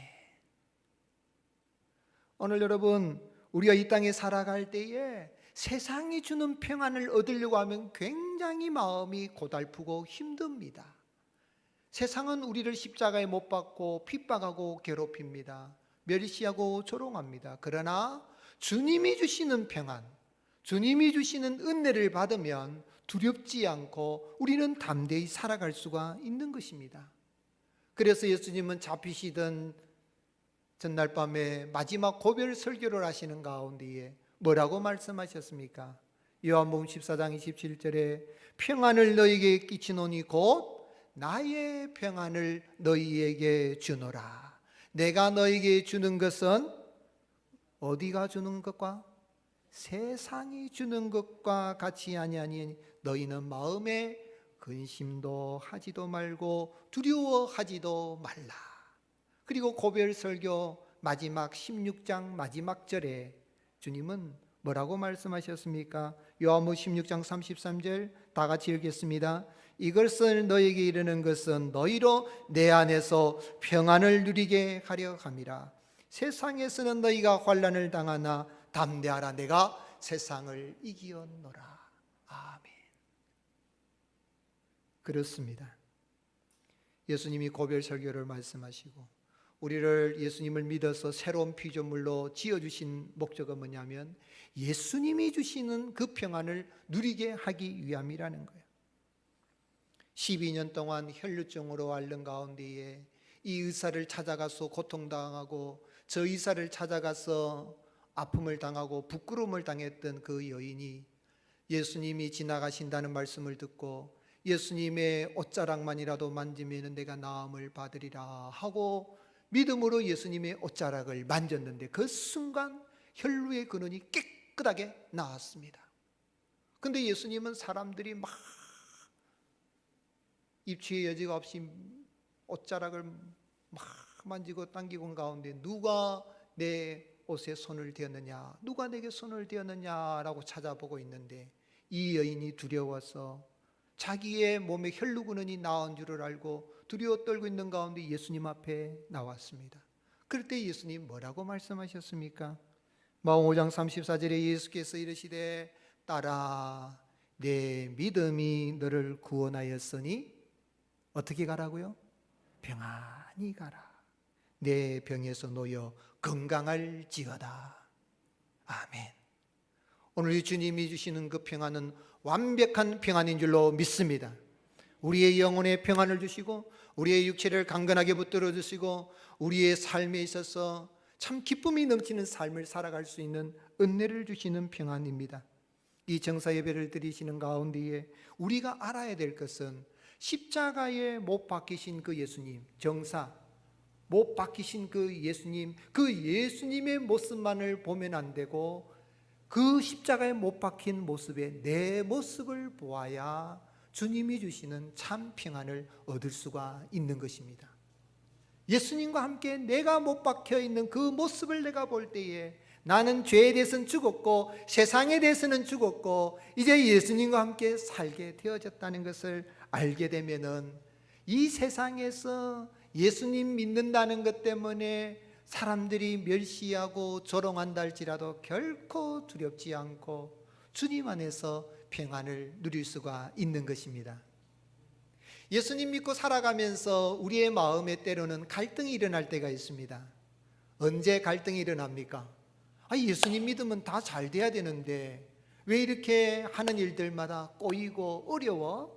오늘 여러분, 우리가 이 땅에 살아갈 때에 세상이 주는 평안을 얻으려고 하면 굉장히 마음이 고달프고 힘듭니다. 세상은 우리를 십자가에 못 박고 핍박하고 괴롭힙니다. 멸시하고 조롱합니다. 그러나 주님이 주시는 평안, 주님이 주시는 은혜를 받으면 두렵지 않고 우리는 담대히 살아갈 수가 있는 것입니다. 그래서 예수님은 잡히시던 전날 밤에 마지막 고별 설교를 하시는 가운데에 뭐라고 말씀하셨습니까? 요한복음 14장 27절에 평안을 너희에게 끼치노니 곧 나의 평안을 너희에게 주노라. 내가 너희에게 주는 것은 어디가 주는 것과 세상이 주는 것과 같이 아니하니 너희는 마음에 근심도 하지도 말고 두려워하지도 말라. 그리고 고별 설교 마지막 16장 마지막 절에 주님은 뭐라고 말씀하셨습니까? 요한복음 16장 33절 다 같이 읽겠습니다. 이것을 너에게 이르는 것은 너희로 내 안에서 평안을 누리게 하려 함이라. 세상에서는 너희가 환난을 당하나 담대하라. 내가 세상을 이기었노라. 아멘. 그렇습니다. 예수님이 고별 설교를 말씀하시고 우리를 예수님을 믿어서 새로운 피조물로 지어주신 목적은 뭐냐면 예수님이 주시는 그 평안을 누리게 하기 위함이라는 거예요. 12년 동안 혈루증으로 앓는 가운데에 이 의사를 찾아가서 고통당하고 저 의사를 찾아가서 아픔을 당하고 부끄러움을 당했던 그 여인이 예수님이 지나가신다는 말씀을 듣고 예수님의 옷자락만이라도 만지면 내가 나음을 받으리라 하고 믿음으로 예수님의 옷자락을 만졌는데 그 순간 혈루의 근원이 깨끗하게 나왔습니다. 근데 예수님은 사람들이 막 입추의 여지가 없이 옷자락을 막 만지고 당기고 온 가운데 누가 내 옷에 손을 대었느냐, 누가 내게 손을 대었느냐라고 찾아보고 있는데, 이 여인이 두려워서 자기의 몸에 혈루 근원이 나온 줄을 알고 두려워 떨고 있는 가운데 예수님 앞에 나왔습니다. 그럴 때 예수님 뭐라고 말씀하셨습니까? 마음 5장 34절에 예수께서 이르시되 딸아 내 믿음이 너를 구원하였으니 어떻게 가라고요? 평안히 가라. 내 병에서 놓여 건강할지어다. 아멘. 오늘 이 주님이 주시는 그 평안은 완벽한 평안인 줄로 믿습니다. 우리의 영혼에 평안을 주시고 우리의 육체를 강건하게 붙들어 주시고 우리의 삶에 있어서 참 기쁨이 넘치는 삶을 살아갈 수 있는 은혜를 주시는 평안입니다. 이 정사 예배를 드리시는 가운데에 우리가 알아야 될 것은 십자가에 못 박히신 그 예수님, 정사 못 박히신 그 예수님, 그 예수님의 모습만을 보면 안 되고 그 십자가에 못 박힌 모습에 내 모습을 보아야 주님이 주시는 참 평안을 얻을 수가 있는 것입니다. 예수님과 함께 내가 못 박혀 있는 그 모습을 내가 볼 때에 나는 죄에 대해서는 죽었고 세상에 대해서는 죽었고 이제 예수님과 함께 살게 되어졌다는 것을 알게 되면은 이 세상에서 예수님 믿는다는 것 때문에 사람들이 멸시하고 조롱한다 할지라도 결코 두렵지 않고 주님 안에서 평안을 누릴 수가 있는 것입니다. 예수님 믿고 살아가면서 우리의 마음에 때로는 갈등이 일어날 때가 있습니다. 언제 갈등이 일어납니까? 예수님 믿으면 다 잘 돼야 되는데 왜 이렇게 하는 일들마다 꼬이고 어려워?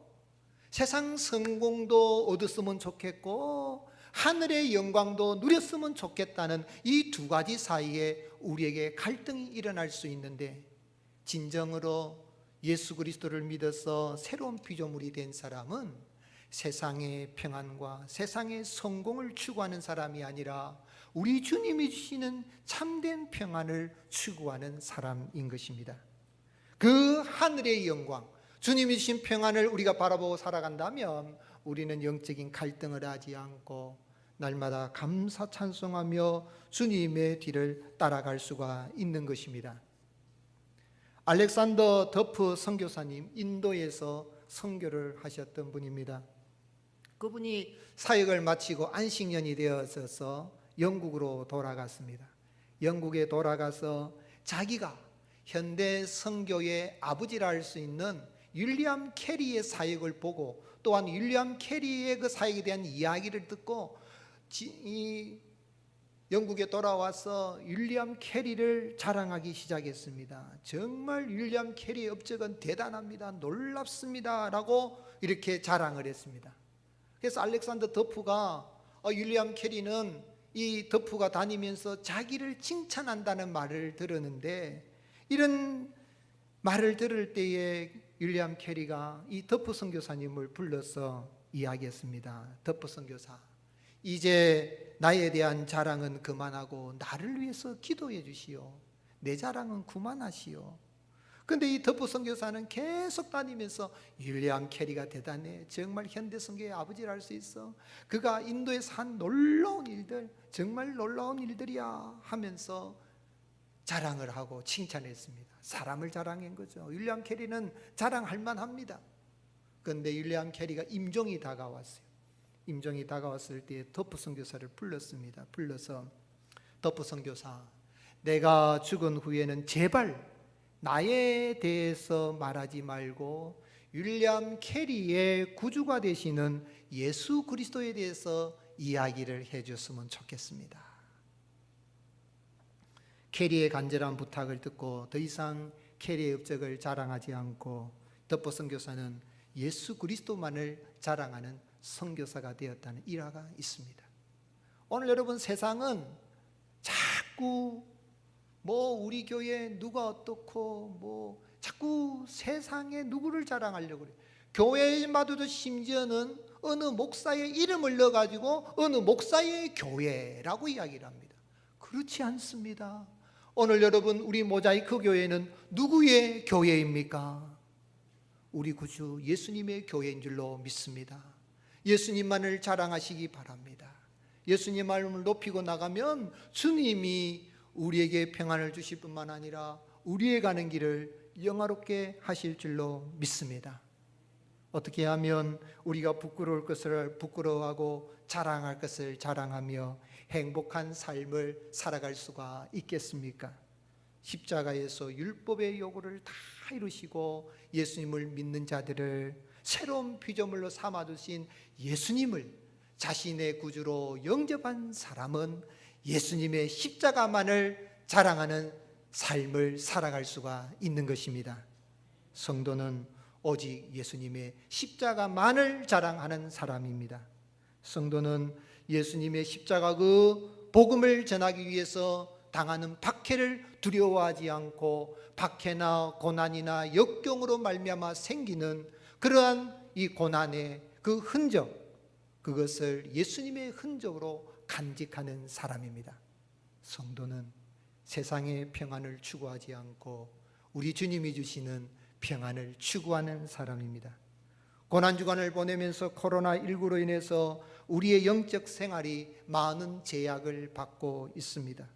세상 성공도 얻었으면 좋겠고 하늘의 영광도 누렸으면 좋겠다는 이 두 가지 사이에 우리에게 갈등이 일어날 수 있는데, 진정으로 예수 그리스도를 믿어서 새로운 피조물이 된 사람은 세상의 평안과 세상의 성공을 추구하는 사람이 아니라 우리 주님이 주시는 참된 평안을 추구하는 사람인 것입니다. 그 하늘의 영광, 주님이 주신 평안을 우리가 바라보고 살아간다면 우리는 영적인 갈등을 하지 않고 날마다 감사 찬송하며 주님의 뒤를 따라갈 수가 있는 것입니다. 알렉산더 더프 선교사님, 인도에서 선교를 하셨던 분입니다. 그분이 사역을 마치고 안식년이 되어서 영국으로 돌아갔습니다. 영국에 돌아가서 자기가 현대 선교의 아버지라 할 수 있는 윌리엄 캐리의 사역을 보고 또한 윌리엄 캐리의 그 사역에 대한 이야기를 듣고 이 영국에 돌아와서 윌리엄 캐리를 자랑하기 시작했습니다. 정말 윌리엄 캐리의 업적은 대단합니다. 놀랍습니다. 라고 이렇게 자랑을 했습니다. 그래서 알렉산더 더프가 윌리엄 캐리는 이 더프가 다니면서 자기를 칭찬한다는 말을 들었는데, 이런 말을 들을 때에 윌리엄 캐리가 이 더프 선교사님을 불러서 이야기했습니다. 더프 선교사, 이제 나에 대한 자랑은 그만하고 나를 위해서 기도해 주시오. 내 자랑은 그만하시오. 근데 이 더프 선교사는 계속 다니면서 윌리엄 캐리가 대단해, 정말 현대 선교의 아버지를 할 수 있어, 그가 인도에서 한 놀라운 일들, 정말 놀라운 일들이야 하면서 자랑을 하고 칭찬했습니다. 사람을 자랑한 거죠. 윌리엄 캐리는 자랑할 만합니다. 그런데 윌리엄 캐리가 임종이 다가왔어요. 임종이 다가왔을 때 더프 선교사를 불렀습니다. 불러서 더프 선교사, 내가 죽은 후에는 제발 나에 대해서 말하지 말고 윌리엄 캐리의 구주가 되시는 예수 그리스도에 대해서 이야기를 해줬으면 좋겠습니다. 캐리의 간절한 부탁을 듣고 더 이상 캐리의 업적을 자랑하지 않고 더프 선교사는 예수 그리스도만을 자랑하는 선교사가 되었다는 일화가 있습니다. 오늘 여러분, 세상은 자꾸 우리 교회 누가 어떻고 자꾸 세상에 누구를 자랑하려고 그래요. 교회마저도 심지어는 어느 목사의 이름을 넣어가지고 어느 목사의 교회라고 이야기를 합니다. 그렇지 않습니다. 오늘 여러분, 우리 모자이크 교회는 누구의 교회입니까? 우리 구주 예수님의 교회인 줄로 믿습니다. 예수님만을 자랑하시기 바랍니다. 예수님만을 높이고 나가면 주님이 우리에게 평안을 주실 뿐만 아니라 우리의 가는 길을 영화롭게 하실 줄로 믿습니다. 어떻게 하면 우리가 부끄러울 것을 부끄러워하고 자랑할 것을 자랑하며 행복한 삶을 살아갈 수가 있겠습니까? 십자가에서 율법의 요구를 다 이루시고 예수님을 믿는 자들을 새로운 피조물로 삼아두신 예수님을 자신의 구주로 영접한 사람은 예수님의 십자가만을 자랑하는 삶을 살아갈 수가 있는 것입니다. 성도는 오직 예수님의 십자가만을 자랑하는 사람입니다. 성도는 예수님의 십자가 그 복음을 전하기 위해서 당하는 박해를 두려워하지 않고 박해나 고난이나 역경으로 말미암아 생기는 그러한 이 고난의 그 흔적, 그것을 예수님의 흔적으로 간직하는 사람입니다. 성도는 세상의 평안을 추구하지 않고 우리 주님이 주시는 평안을 추구하는 사람입니다. 고난주간을 보내면서 코로나19로 인해서 우리의 영적 생활이 많은 제약을 받고 있습니다.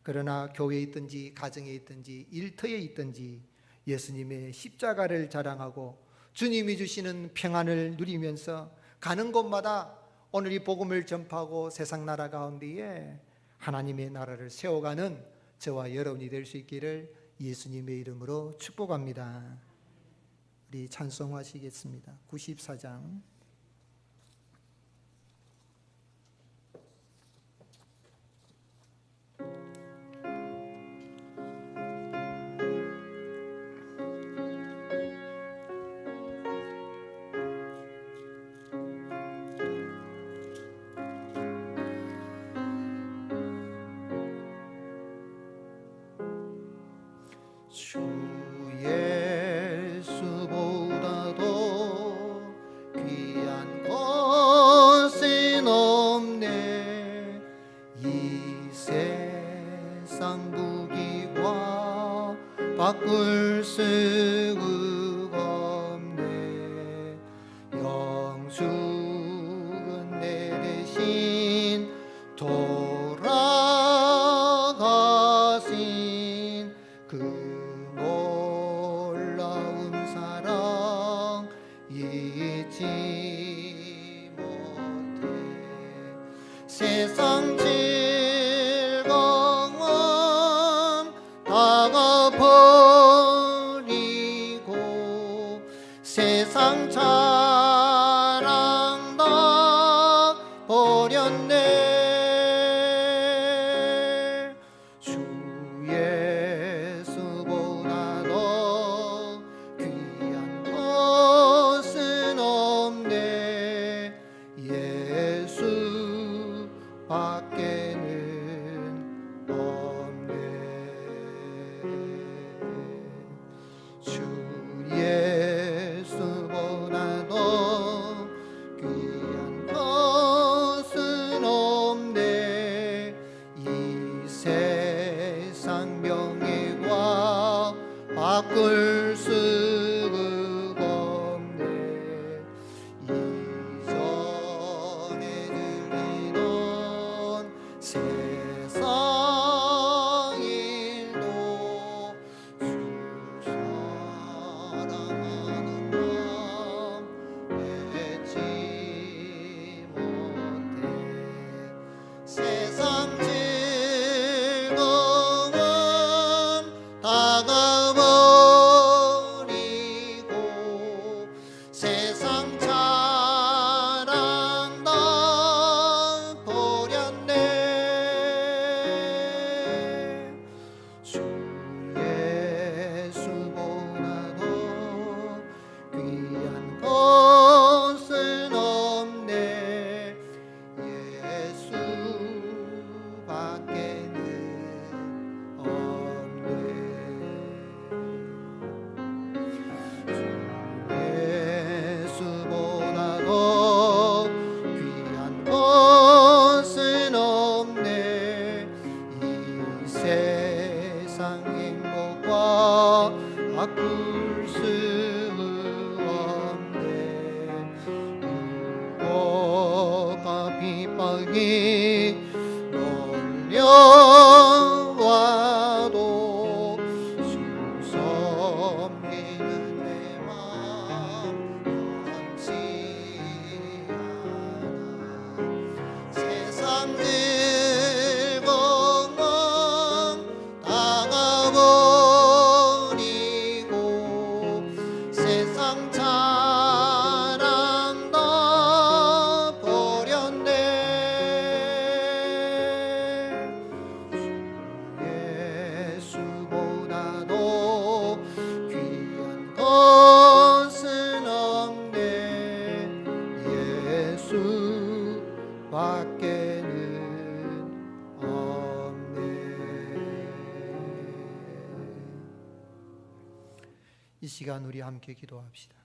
그러나 교회에 있든지 가정에 있든지 일터에 있든지 예수님의 십자가를 자랑하고 주님이 주시는 평안을 누리면서 가는 곳마다 오늘 이 복음을 전파하고 세상 나라 가운데에 하나님의 나라를 세워가는 저와 여러분이 될 수 있기를 예수님의 이름으로 축복합니다. 우리 찬송하시겠습니다. 94장. 주 예수보다도 귀한 것은 없네. 이 세상 무기와 바꿀 수가 없네. 영숙은 내 대신 돌아가신 그 놀라운 사랑 잊지 못해. 세상 즐거움 다가버리고 세상 자랑 다 버렸네. 주 예수보다도 귀한 것은 없네. 예수밖에는 없네. 주 예수보다도 귀한 것은 없네. 이 세상 명예와 바꿀 수가 없네. 이전에 들리던 세상 일도 주 사랑하는 마음 잊지 못해. 세상 즐거움 다가버리고 세상 행복과 바꿀 수 없네. 유혹과 핍박이 놀려와도 숨섬기는 내 마음 변치 않아. 세상 즐거움 다가버리고 세상 자랑 다 버렸네. 예수보다도 귀한 것은 없네. 예수 밖에는 없네. 이 시간 우리 함께 기도합시다.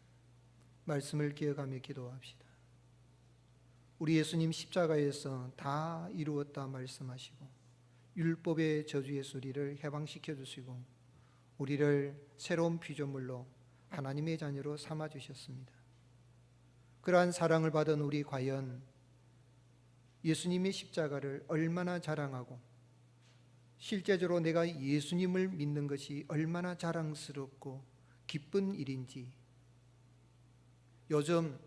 말씀을 기억하며 기도합시다. 우리 예수님 십자가에서 다 이루었다 말씀하시고 율법의 저주에서 우리를 해방시켜 주시고 우리를 새로운 피조물로 하나님의 자녀로 삼아 주셨습니다. 그러한 사랑을 받은 우리 과연 예수님의 십자가를 얼마나 자랑하고 실제적으로 내가 예수님을 믿는 것이 얼마나 자랑스럽고 기쁜 일인지, 요즘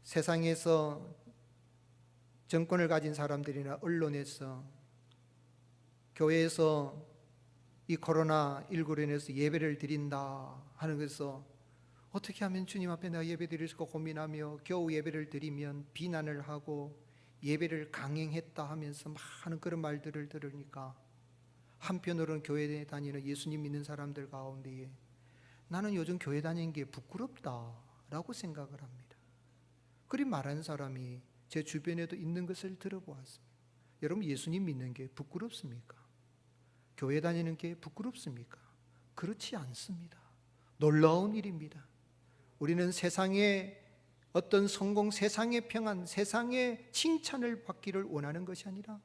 세상에서 정권을 가진 사람들이나 언론에서 교회에서 이 코로나19로 인해서 예배를 드린다 하는 것에서 어떻게 하면 주님 앞에 내가 예배 드릴 수 있을까 고민하며 겨우 예배를 드리면 비난을 하고 예배를 강행했다 하면서 많은 그런 말들을 들으니까 한편으로는 교회에 다니는 예수님 믿는 사람들 가운데에 나는 요즘 교회 다니는 게 부끄럽다라고 생각을 합니다. 그리 말하는 사람이 제 주변에도 있는 것을 들어보았습니다. 여러분, 예수님 믿는 게 부끄럽습니까? 교회 다니는 게 부끄럽습니까? 그렇지 않습니다. 놀라운 일입니다. 우리는 세상의 어떤 성공, 세상의 평안, 세상의 칭찬을 받기를 원하는 것이 아니라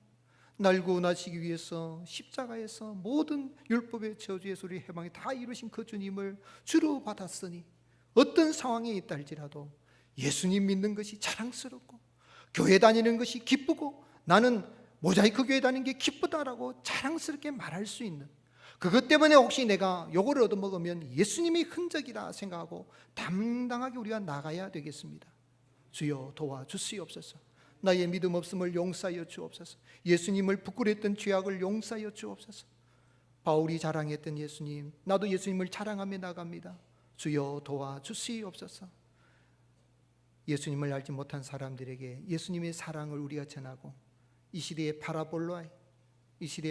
날 구원하시기 위해서 십자가에서 모든 율법의 저주에서 우리 해방이 다 이루신 그 주님을 주로 받았으니 어떤 상황에 있다 할지라도 예수님 믿는 것이 자랑스럽고 교회 다니는 것이 기쁘고 나는 모자이크 교회 다니는 게 기쁘다라고 자랑스럽게 말할 수 있는, 그것 때문에 혹시 내가 요거를 얻어먹으면 예수님의 흔적이라 생각하고 당당하게 우리가 나가야 되겠습니다. 주여 도와주시옵소서. 나의 믿음 없음을 용서하여 주옵소서. 예수님을 부끄러웠던 죄악을 용서하여 주옵소서. 바울이 자랑했던 예수님, 나도 예수님을 자랑하며 나갑니다. 주여 도와주시옵소서. 예수님을 알지 못한 사람들에게 예수님의 사랑을 우리가 전하고 이 시대의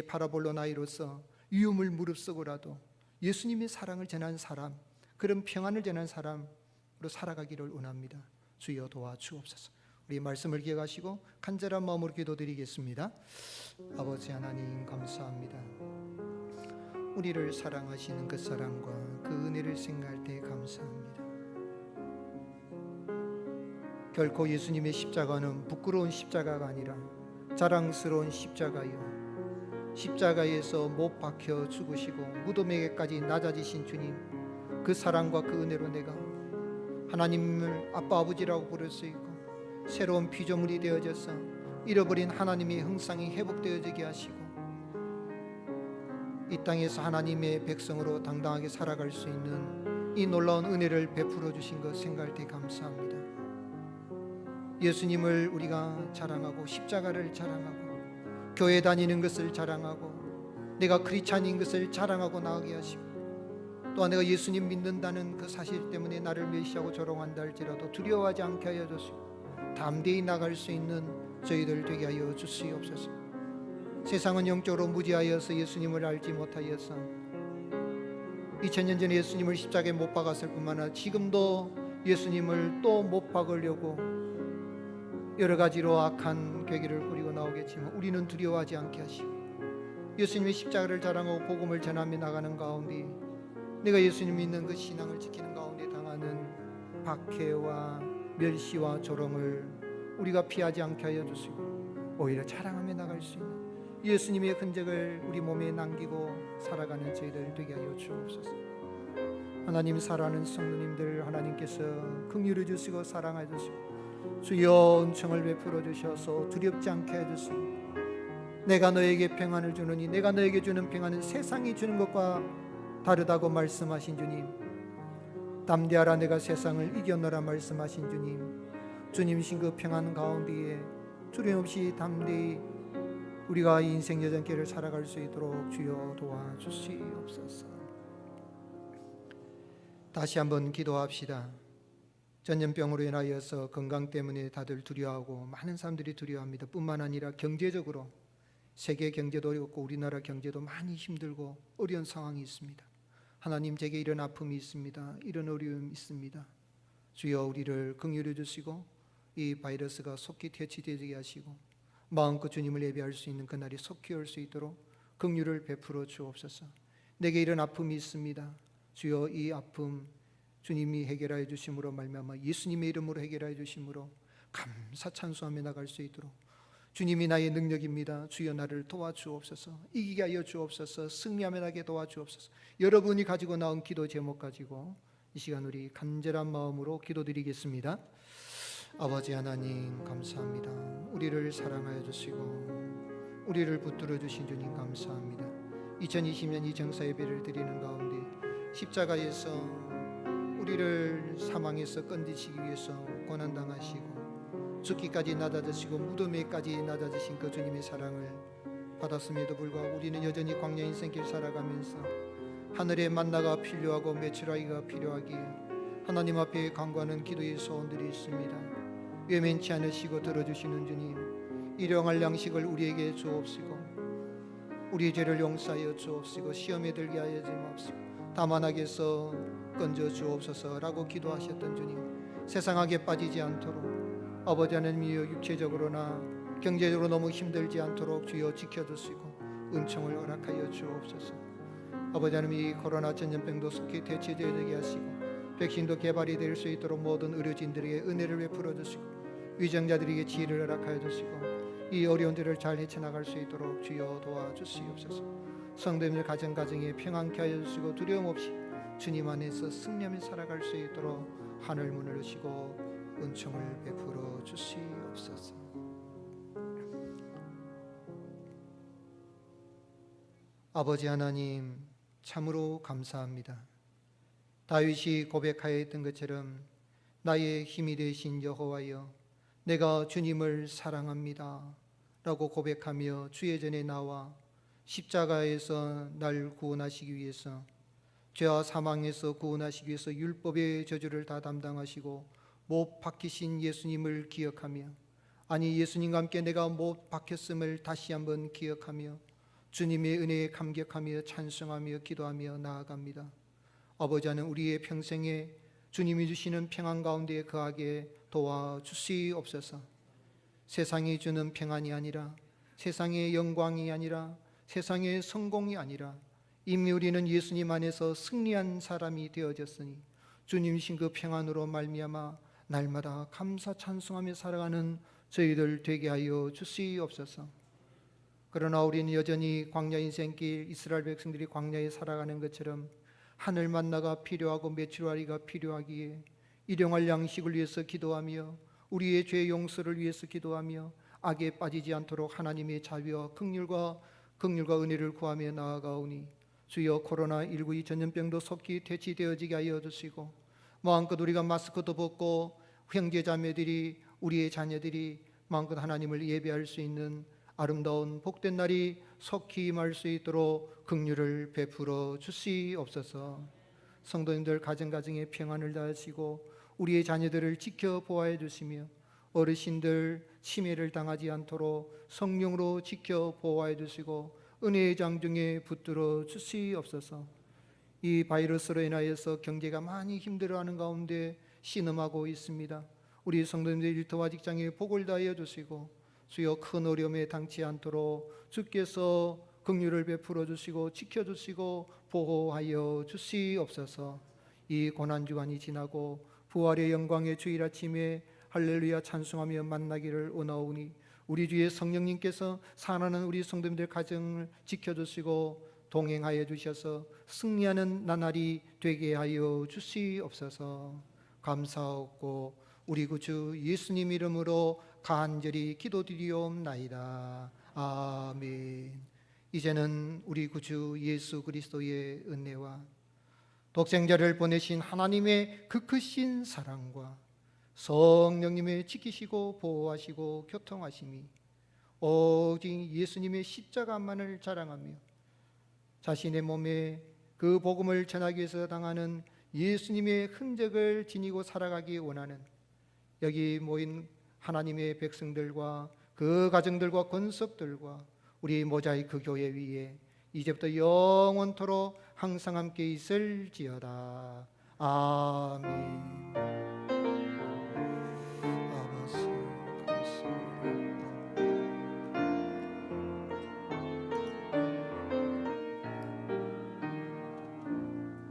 파라볼로나이로서 위험을 무릅쓰고라도 예수님의 사랑을 전하는 사람, 그런 평안을 전하는 사람으로 살아가기를 원합니다. 주여 도와주옵소서. 우리 말씀을 기억하시고 간절한 마음으로 기도드리겠습니다. 아버지 하나님 감사합니다. 우리를 사랑하시는 그 사랑과 그 은혜를 생각할 때 감사합니다. 결코 예수님의 십자가는 부끄러운 십자가가 아니라 자랑스러운 십자가요, 십자가에서 못 박혀 죽으시고 무덤에게까지 낮아지신 주님, 그 사랑과 그 은혜로 내가 하나님을 아빠 아버지라고 부를 수 있고 새로운 피조물이 되어져서 잃어버린 하나님의 형상이 회복되어지게 하시고 이 땅에서 하나님의 백성으로 당당하게 살아갈 수 있는 이 놀라운 은혜를 베풀어 주신 것 생각할 때 감사합니다. 예수님을 우리가 자랑하고 십자가를 자랑하고 교회 다니는 것을 자랑하고 내가 크리스찬인 것을 자랑하고 나가게 하시고 또한 내가 예수님 믿는다는 그 사실 때문에 나를 멸시하고 조롱한다 할지라도 두려워하지 않게 하여 주시고 담대히 나갈 수 있는 저희들 되게 하여 주시옵소서. 세상은 영적으로 무지하여서 예수님을 알지 못하여서 2000년 전에 예수님을 십자가에 못 박았을 뿐만 아니라 지금도 예수님을 또 못 박으려고 여러 가지로 악한 계기를 꾸리고 나오겠지만 우리는 두려워하지 않게 하시고 예수님의 십자가를 자랑하고 복음을 전하며 나가는 가운데 내가 예수님 믿는 그 신앙을 지키는 가운데 당하는 박해와 멸시와 조롱을 우리가 피하지 않게 하여 주시고 오히려 자랑하며 나갈 수 있는 예수님의 흔적을 우리 몸에 남기고 살아가는 저희들 되게 하여 주옵소서. 하나님 사랑하는 성도님들, 하나님께서 긍휼을 주시고 사랑해 주시고 주여 은총을 베풀어 주셔서 두렵지 않게 해 주시고, 내가 너에게 평안을 주느니 내가 너에게 주는 평안은 세상이 주는 것과 다르다고 말씀하신 주님, 담대하라 내가 세상을 이겨노라 말씀하신 주님, 주님이신 그 평안 가운데에 두려움 없이 담대히 우리가 이 인생 여정길을 살아갈 수 있도록 주여 도와주시옵소서. 다시 한번 기도합시다. 전염병으로 인하여서 건강 때문에 다들 두려워하고 많은 사람들이 두려워합니다. 뿐만 아니라 경제적으로 세계 경제도 어렵고 우리나라 경제도 많이 힘들고 어려운 상황이 있습니다. 하나님, 제게 이런 아픔이 있습니다. 이런 어려움이 있습니다. 주여 우리를 긍휼히 주시고 이 바이러스가 속히 퇴치되게 하시고 마음껏 주님을 예배할 수 있는 그날이 속히 올 수 있도록 긍휼을 베풀어 주옵소서. 내게 이런 아픔이 있습니다. 주여 이 아픔 주님이 해결하여 주심으로 말미암아 예수님의 이름으로 해결하여 주심으로 감사 찬송하며 나갈 수 있도록 주님이 나의 능력입니다. 주여 나를 도와주옵소서. 이기게 하여 주옵소서. 승리하며 나게 도와주옵소서. 여러분이 가지고 나온 기도 제목 가지고 이 시간 우리 간절한 마음으로 기도드리겠습니다. 아버지 하나님 감사합니다. 우리를 사랑하여 주시고 우리를 붙들어 주신 주님 감사합니다. 2020년 이 정사 예배를 드리는 가운데 십자가에서 우리를 사망에서 건지시기 위해서 고난당하시고 죽기까지 낮아지시고 무덤에까지 낮아지신 그 주님의 사랑을 받았음에도 불구하고 우리는 여전히 광야 인생길 살아가면서 하늘의 만나가 필요하고 메추라기가 필요하기에 하나님 앞에 간구하는 기도의 소원들이 있습니다. 외면치 않으시고 들어주시는 주님, 일용할 양식을 우리에게 주옵시고 우리의 죄를 용서하여 주옵시고 시험에 들게 하여 주옵시고 다만 악에서 건져 주옵소서라고 기도하셨던 주님, 세상악에 빠지지 않도록 아버지 하나님이여 육체적으로나 경제적으로 너무 힘들지 않도록 주여 지켜주시고 은총을 허락하여 주옵소서. 아버지 하나님, 이 코로나 전염병도 속히 대체되게 하시고 백신도 개발이 될 수 있도록 모든 의료진들에게 은혜를 베풀어 주시고 위정자들에게 지혜를 허락하여 주시고 이 어려운 일을 잘 헤쳐나갈 수 있도록 주여 도와주시옵소서. 성도님들 가정가정에 평안케 하여 주시고 두려움 없이 주님 안에서 승리하며 살아갈 수 있도록 하늘 문을 여시고 은총을 베풀어 주시옵소서. 아버지 하나님 참으로 감사합니다. 다윗이 고백하였던 것처럼 나의 힘이 되신 여호와여, 내가 주님을 사랑합니다 라고 고백하며 주의 전에 나와 십자가에서 날 구원하시기 위해서, 죄와 사망에서 구원하시기 위해서 율법의 저주를 다 담당하시고 못 박히신 예수님을 기억하며, 아니 예수님과 함께 내가 못 박혔음을 다시 한번 기억하며 주님의 은혜에 감격하며 찬송하며 기도하며 나아갑니다. 아버지 하나님, 우리의 평생에 주님이 주시는 평안 가운데 거하게 도와주시옵소서. 세상이 주는 평안이 아니라, 세상의 영광이 아니라, 세상의 성공이 아니라 이미 우리는 예수님 안에서 승리한 사람이 되어졌으니 주님이신 그 평안으로 말미암아 날마다 감사 찬송하며 살아가는 저희들 되게 하여 주시옵소서. 그러나 우리는 여전히 광야 인생길 이스라엘 백성들이 광야에 살아가는 것처럼 하늘 만나가 필요하고 메추라기가 필요하기에 일용할 양식을 위해서 기도하며 우리의 죄 용서를 위해서 기도하며 악에 빠지지 않도록 하나님의 자비와 긍휼과 은혜를 구하며 나아가오니 주여 코로나19 이 전염병도 속히 퇴치되어지게 하여 주시고 마음껏 우리가 마스크도 벗고 형제자매들이 우리의 자녀들이 마음껏 하나님을 예배할 수 있는 아름다운 복된 날이 속히 임할 수 있도록 긍휼을 베풀어 주시옵소서. 성도님들 가정가정에 평안을 다하시고 우리의 자녀들을 지켜보아해 주시며 어르신들 치매를 당하지 않도록 성령으로 지켜보아해 주시고 은혜의 장중에 붙들어 주시옵소서. 이 바이러스로 인하여서 경제가 많이 힘들어하는 가운데 신음하고 있습니다. 우리 성도님들 일터와 직장에 복을 다하여 주시고 주여 큰 어려움에 당치 않도록 주께서 긍휼을 베풀어 주시고 지켜주시고 보호하여 주시옵소서. 이 고난주간이 지나고 부활의 영광의 주일 아침에 할렐루야 찬송하며 만나기를 원하오니 우리 주의 성령님께서 사랑하는 우리 성도님들 가정을 지켜주시고 동행하여 주셔서 승리하는 나날이 되게 하여 주시옵소서. 감사하고 우리 구주 예수님 이름으로 간절히 기도드리옵나이다. 아멘. 이제는 우리 구주 예수 그리스도의 은혜와 독생자를 보내신 하나님의 그 크신 사랑과 성령님의 지키시고 보호하시고 교통하심이 오직 예수님의 십자가만을 자랑하며 자신의 몸에 그 복음을 전하기 위해서 당하는 예수님의 흔적을 지니고 살아가기 원하는 여기 모인 하나님의 백성들과 그 가정들과 권속들과 우리 모자이크 교회 위에 이제부터 영원토록 항상 함께 있을지어다. 아멘.